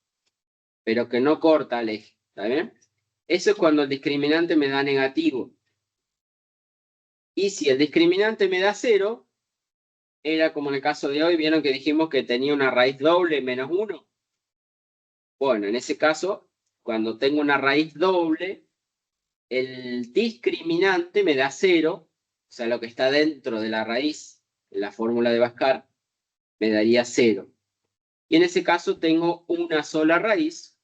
pero que no corta el eje. ¿Está bien? Eso es cuando el discriminante me da negativo. Y si el discriminante me da 0, era como en el caso de hoy, vieron que dijimos que tenía una raíz doble menos 1. Bueno, en ese caso, cuando tengo una raíz doble, el discriminante me da 0, o sea, lo que está dentro de la raíz, en la fórmula de Bhaskara, me daría 0. Y en ese caso tengo una sola raíz,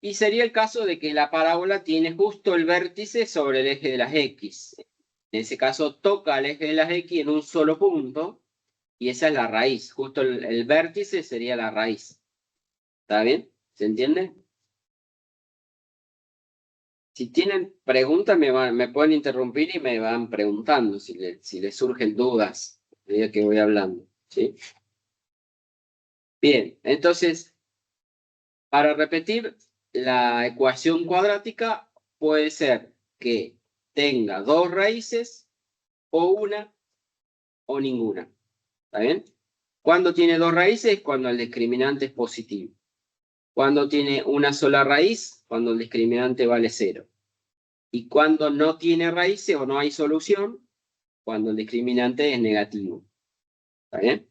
y sería el caso de que la parábola tiene justo el vértice sobre el eje de las X. En ese caso toca el eje de las X en un solo punto, y esa es la raíz. Justo el vértice sería la raíz. ¿Está bien? ¿Se entiende? Si tienen preguntas, me pueden interrumpir y me van preguntando si les surgen dudas a medida que voy hablando, ¿sí? Bien, entonces, para repetir, la ecuación cuadrática puede ser que tenga dos raíces, o una, o ninguna. ¿Está bien? ¿Cuándo tiene dos raíces? Cuando el discriminante es positivo. ¿Cuándo tiene una sola raíz? Cuando el discriminante vale 0. Y cuando no tiene raíces o no hay solución, cuando el discriminante es negativo. ¿Está bien?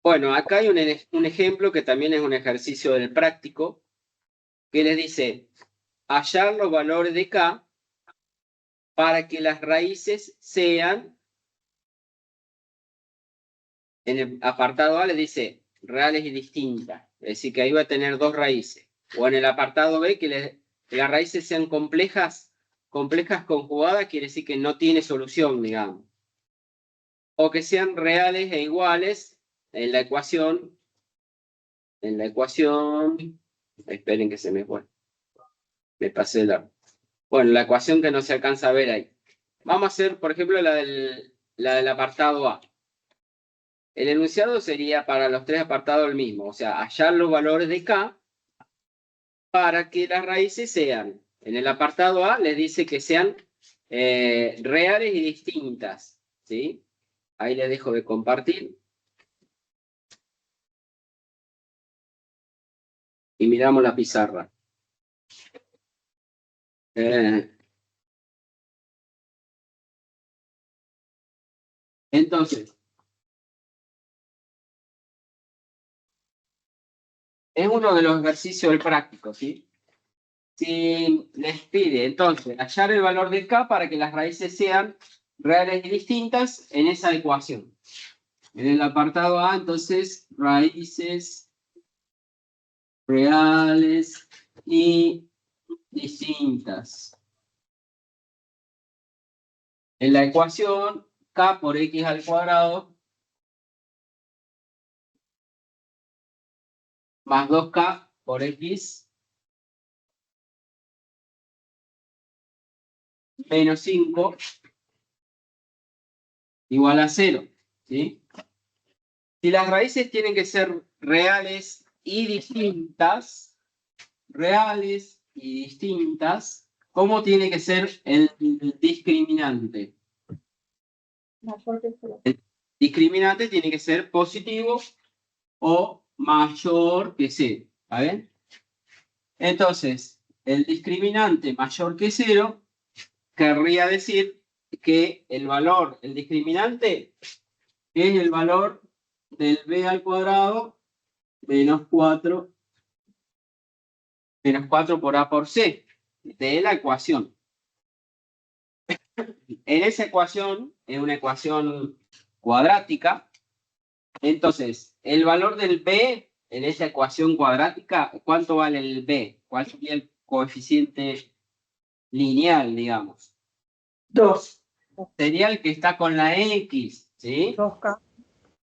Bueno, acá hay un ejemplo que también es un ejercicio del práctico, que les dice hallar los valores de K para que las raíces sean, en el apartado A les dice reales y distintas, es decir, que ahí va a tener dos raíces. O en el apartado B que las raíces sean complejas conjugadas, quiere decir que no tiene solución, digamos. O que sean reales e iguales en la ecuación, esperen que se me fue, me pasé bueno, la ecuación que no se alcanza a ver ahí. Vamos a hacer, por ejemplo, la del apartado A. El enunciado sería para los tres apartados el mismo, o sea, hallar los valores de K para que las raíces sean, en el apartado A les dice que sean reales y distintas, ¿sí? Ahí les dejo de compartir. y miramos la pizarra. Entonces, es uno de los ejercicios del práctico, ¿sí? Si les pide, entonces, hallar el valor de K para que las raíces sean reales y distintas en esa ecuación. En el apartado A, entonces, raíces reales y distintas. En la ecuación, K por X al cuadrado más 2K por X menos 5 igual a 0, ¿sí? Si las raíces tienen que ser reales y distintas, ¿cómo tiene que ser el discriminante? Mayor que cero. El discriminante tiene que ser positivo o mayor que 0, ¿vale? Entonces, el discriminante mayor que 0 querría decir que el discriminante es el valor del b al cuadrado menos 4 por a por c de la ecuación. En esa ecuación, es una ecuación cuadrática, entonces el valor del b en esa ecuación cuadrática, ¿cuánto vale el b? ¿Cuál sería el coeficiente lineal, digamos? 2. Sería el que está con la x, ¿sí? 2K.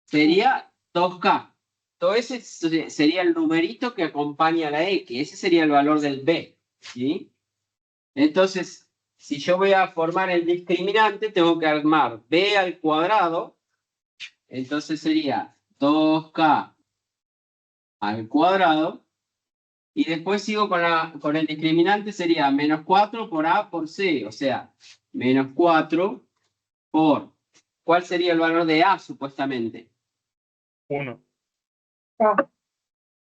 Sería 2K. Todo ese sería el numerito que acompaña a la X. Ese sería el valor del B, ¿sí? Entonces, si yo voy a formar el discriminante, tengo que armar B al cuadrado. Entonces sería 2K al cuadrado. Y después sigo con el discriminante, sería menos 4 por A por C. O sea, menos 4 por... ¿Cuál sería el valor de A, supuestamente? 1.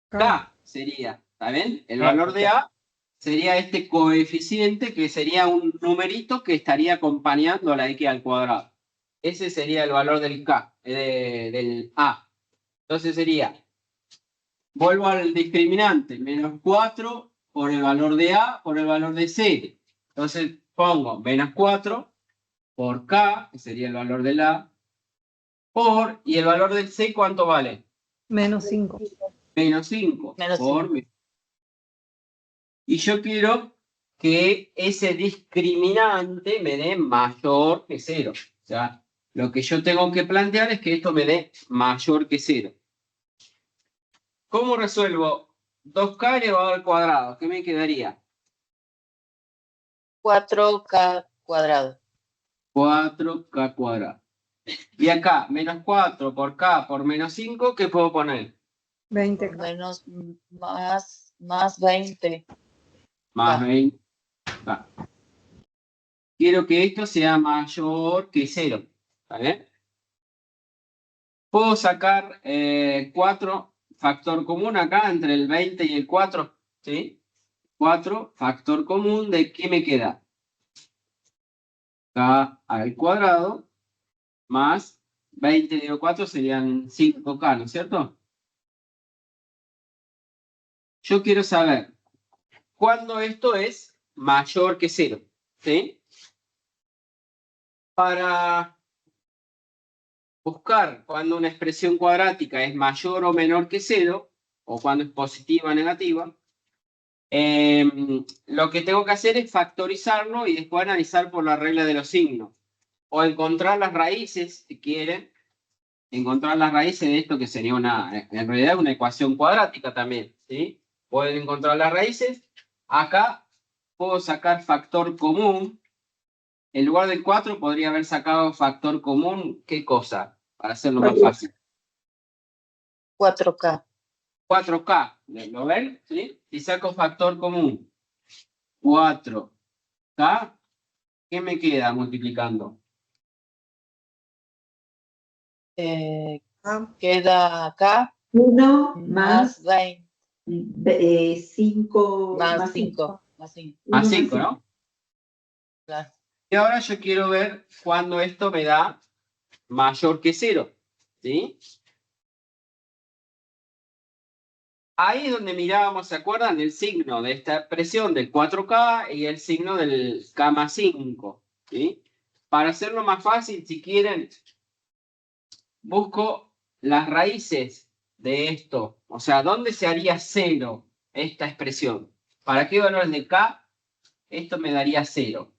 K sería, ¿está bien? El valor de A sería este coeficiente que sería un numerito que estaría acompañando a la X al cuadrado. Ese sería el valor del K, del A. Entonces sería, vuelvo al discriminante, menos 4 por el valor de A por el valor de C. Entonces pongo menos 4 por K, que sería el valor del A, y el valor del C, ¿cuánto vale? Menos 5. Menos 5 Menos por... Y yo quiero que ese discriminante me dé mayor que 0. O sea, lo que yo tengo que plantear es que esto me dé mayor que 0. ¿Cómo resuelvo 2K elevado al cuadrado? ¿Qué me quedaría? 4K cuadrado. 4K cuadrado. Y acá, menos 4 por K por menos 5, ¿qué puedo poner? 20K. Menos más 20. Más K. 20K. Quiero que esto sea mayor que 0. ¿Vale? Puedo sacar 4 factor común acá entre el 20 y el 4, ¿sí? 4 factor común, ¿de qué me queda? K al cuadrado más 20 dividido 4 serían 5K, ¿no es cierto? Yo quiero saber cuándo esto es mayor que 0, ¿sí? Para buscar cuando una expresión cuadrática es mayor o menor que 0, o cuando es positiva o negativa, lo que tengo que hacer es factorizarlo y después analizar por la regla de los signos. O encontrar las raíces, si quieren. Encontrar las raíces de esto que sería en realidad una ecuación cuadrática también, ¿sí? Pueden encontrar las raíces. Acá puedo sacar factor común. En lugar del 4 podría haber sacado factor común. ¿Qué cosa? Para hacerlo más fácil. 4K. 4K. ¿Lo ven? ¿Sí? Si saco factor común 4K, ¿qué me queda multiplicando? Queda acá 1 más más 20. 5 Más 5. Más 5. Más 5, ¿no? Claro. Y ahora yo quiero ver cuándo esto me da mayor que 0. ¿Sí? Ahí es donde mirábamos, ¿se acuerdan? El signo de esta expresión del 4K y el signo del K más 5. ¿Sí? Para hacerlo más fácil, si quieren, busco las raíces de esto. O sea, ¿dónde se haría 0 esta expresión? ¿Para qué valor de K esto me daría 0?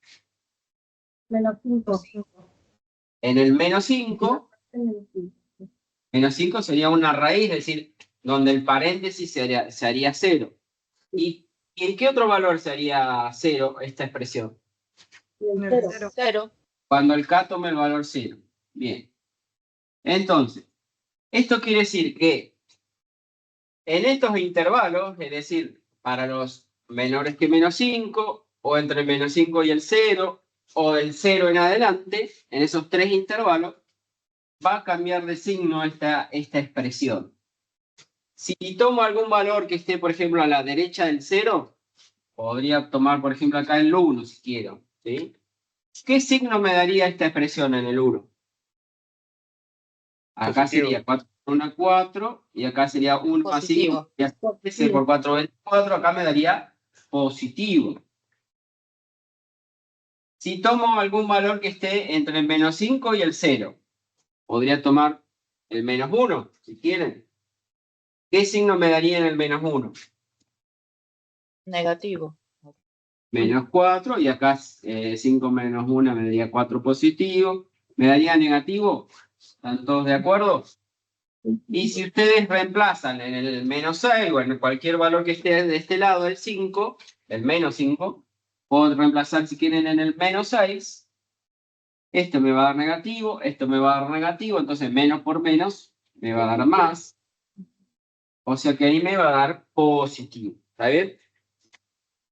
Menos 5. En el menos 5, Menos 5. menos 5 sería una raíz, es decir, donde el paréntesis se haría 0. ¿Y en qué otro valor se haría 0 esta expresión? En el 0. 0. Cuando el K tome el valor 0. Bien. Entonces, esto quiere decir que en estos intervalos, es decir, para los menores que menos 5, o entre menos 5 y el 0, o del 0 en adelante, en esos 3 intervalos, va a cambiar de signo esta expresión. Si tomo algún valor que esté, por ejemplo, a la derecha del 0, podría tomar, por ejemplo, acá el 1, si quiero. ¿Sí? ¿Qué signo me daría esta expresión en el 1? Acá Positivo. sería 4 por 1, 4, y acá sería 1 más 5, Positivo. y así por 4, 24, acá me daría positivo. Si tomo algún valor que esté entre el menos 5 y el 0, podría tomar el menos 1, si quieren. ¿Qué signo me daría en el menos 1? Negativo. Menos 4, y acá 5 menos 1 me daría 4 positivo. ¿Me daría negativo? ¿Están todos de acuerdo? Y si ustedes reemplazan en el menos 6 o en cualquier valor que esté de este lado del 5, el menos 5, puedo reemplazar si quieren en el menos 6. Esto me va a dar negativo, esto me va a dar negativo, entonces menos por menos me va a dar más. O sea que ahí me va a dar positivo. ¿Está bien?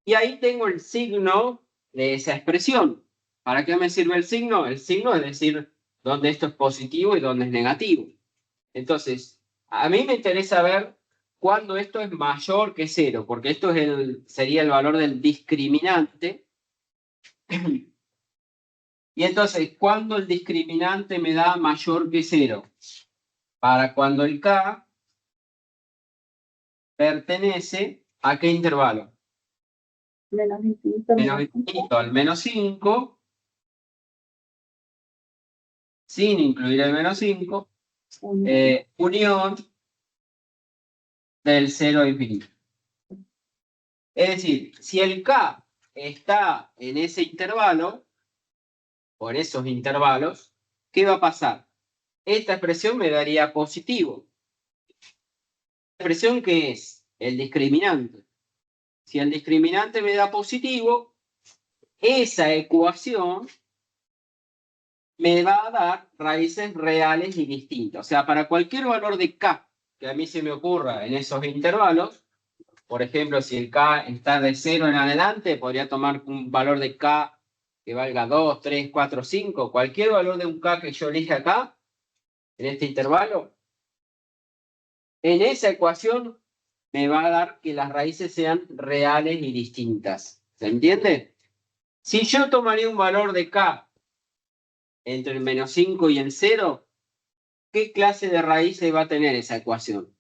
Y ahí tengo el signo de esa expresión. ¿Para qué me sirve el signo? El signo es decir dónde esto es positivo y dónde es negativo. Entonces, a mí me interesa ver cuándo esto es mayor que 0, porque esto es sería el valor del discriminante. Y entonces, ¿cuándo el discriminante me da mayor que 0? Para cuando el K pertenece a qué intervalo. Menos infinito. Menos infinito al menos 5, sin incluir el menos 5, unión del 0 a infinito. Es decir, si el K está en ese intervalo, por esos intervalos, ¿qué va a pasar? Esta expresión me daría positivo. ¿La expresión qué es? El discriminante. Si el discriminante me da positivo, esa ecuación me va a dar raíces reales y distintas. O sea, para cualquier valor de K que a mí se me ocurra en esos intervalos, por ejemplo, si el K está de 0 en adelante, podría tomar un valor de K que valga 2, 3, 4, 5, cualquier valor de un K que yo elija acá, en este intervalo, en esa ecuación me va a dar que las raíces sean reales y distintas. ¿Se entiende? Si yo tomaría un valor de K entre el menos 5 y el 0, ¿qué clase de raíces va a tener esa ecuación?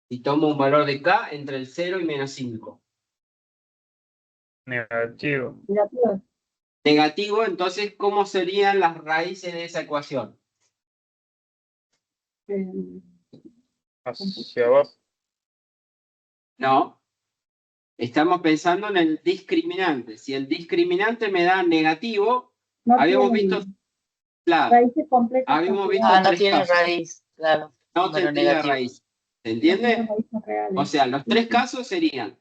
Si tomo un valor de K entre el 0 y menos 5. Negativo. Negativo. Negativo, entonces, ¿cómo serían las raíces de esa ecuación? Hacia abajo. No. Estamos pensando en el discriminante. Si el discriminante me da negativo, No habíamos tiene visto, claro, raíces complejas. habíamos visto Ah, no tres tiene casos. raíz. Claro. No Número tendría negativo. raíz. ¿Se entiende? O sea, los tres casos serían,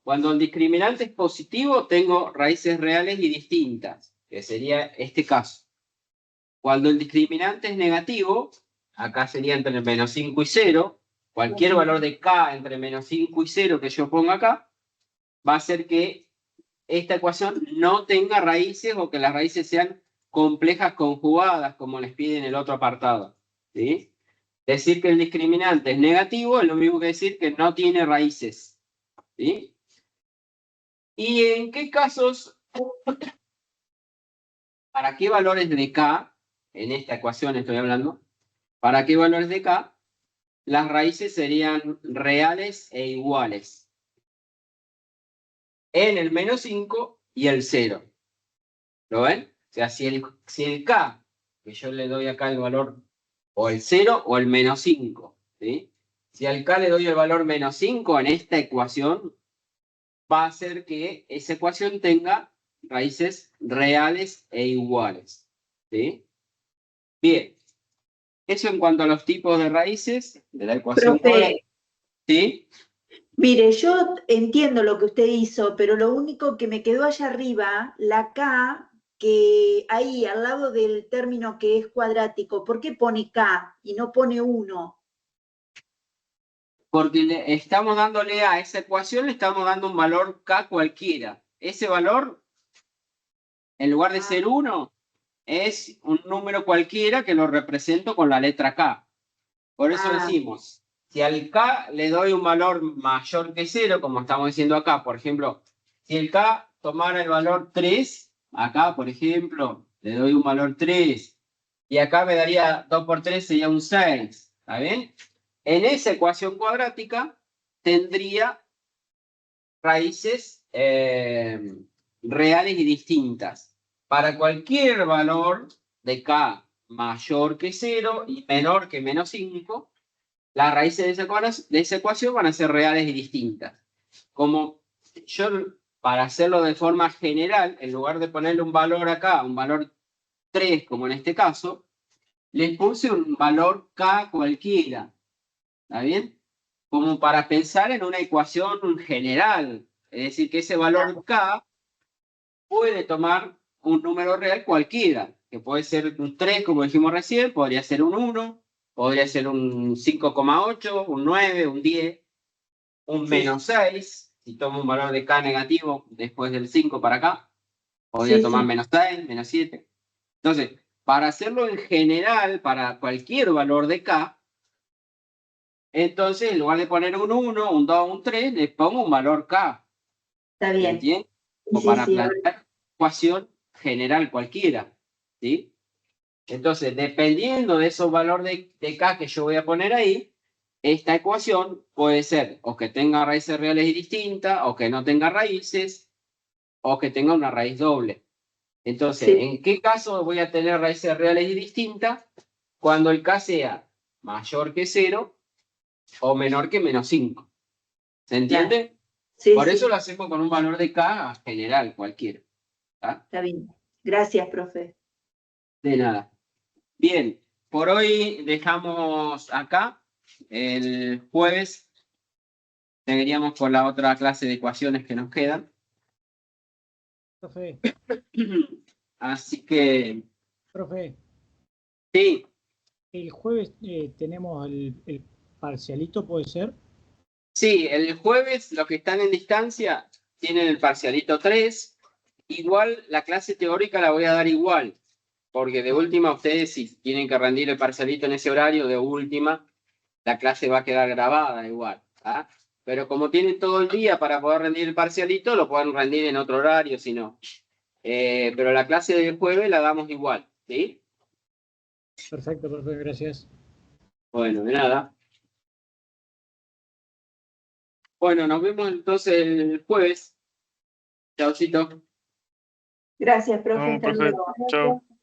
cuando el discriminante es positivo, tengo raíces reales y distintas, que sería este caso. Cuando el discriminante es negativo, acá sería entre menos 5 y 0, cualquier valor de K entre menos 5 y 0 que yo ponga acá, va a hacer que esta ecuación no tenga raíces o que las raíces sean complejas conjugadas, como les pide en el otro apartado. ¿Sí? Decir que el discriminante es negativo es lo mismo que decir que no tiene raíces. ¿Sí? ¿Y en qué casos, para qué valores de K, en esta ecuación estoy hablando, para qué valores de K, las raíces serían reales e iguales? En el menos 5 y el 0. ¿Lo ven? O sea, si el K, que yo le doy acá el valor, o el 0 o el menos 5, ¿sí? Si al K le doy el valor menos 5 en esta ecuación, va a hacer que esa ecuación tenga raíces reales e iguales, ¿sí? Bien. Eso en cuanto a los tipos de raíces de la ecuación cuadrada. Profe, ¿Sí? mire, yo entiendo lo que usted hizo, pero lo único que me quedó allá arriba, la K, que ahí al lado del término que es cuadrático, ¿por qué pone K y no pone 1? Porque estamos dándole a esa ecuación, le estamos dando un valor K cualquiera. Ese valor, en lugar de ser 1, es un número cualquiera que lo represento con la letra K. Por eso decimos, si al K le doy un valor mayor que 0, como estamos diciendo acá, por ejemplo, si el K tomara el valor 3, acá, por ejemplo, le doy un valor 3, y acá me daría 2 por 3 sería un 6, ¿está bien? En esa ecuación cuadrática tendría raíces reales y distintas. Para cualquier valor de K mayor que 0 y menor que menos 5, las raíces de esa ecuación van a ser reales y distintas. Como yo, para hacerlo de forma general, en lugar de ponerle un valor acá, un valor 3, como en este caso, les puse un valor K cualquiera. ¿Está bien? Como para pensar en una ecuación general. Es decir, que ese valor K puede tomar un número real cualquiera, que puede ser un 3, como dijimos recién, podría ser un 1, podría ser un 5,8, un 9, un 10, un menos 6, si tomo un valor de K negativo después del 5 para acá, podría tomar menos 6, menos 7. Entonces, para hacerlo en general, para cualquier valor de K, entonces en lugar de poner un 1, un 2, un 3, le pongo un valor K. Está bien. ¿Entiendes? O para plantear ecuación general cualquiera. ¿Sí? Entonces, dependiendo de esos valores de K que yo voy a poner ahí, esta ecuación puede ser o que tenga raíces reales y distintas, o que no tenga raíces, o que tenga una raíz doble. Entonces, ¿en qué caso voy a tener raíces reales y distintas? Cuando el K sea mayor que 0 o menor que menos 5. ¿Se entiende? Por eso lo hacemos con un valor de K general, cualquiera. ¿Tá? Está bien. Gracias, profe. De nada. Bien, por hoy dejamos acá. El jueves seguiríamos con la otra clase de ecuaciones que nos quedan. Profe, Así que... profe, Sí, el jueves tenemos el parcialito, ¿puede ser? sí, el jueves los que están en distancia tienen el parcialito 3. Igual la clase teórica la voy a dar igual, porque de última ustedes si tienen que rendir el parcialito en ese horario, de última, la clase va a quedar grabada igual. ¿Ah? Pero como tienen todo el día para poder rendir el parcialito, lo pueden rendir en otro horario, si no. Pero la clase del jueves la damos igual, ¿sí? Perfecto, profe, gracias. Bueno, de nada. Bueno, nos vemos entonces el jueves. Chaucito. Gracias, profe. No, Hasta profe, luego. chao.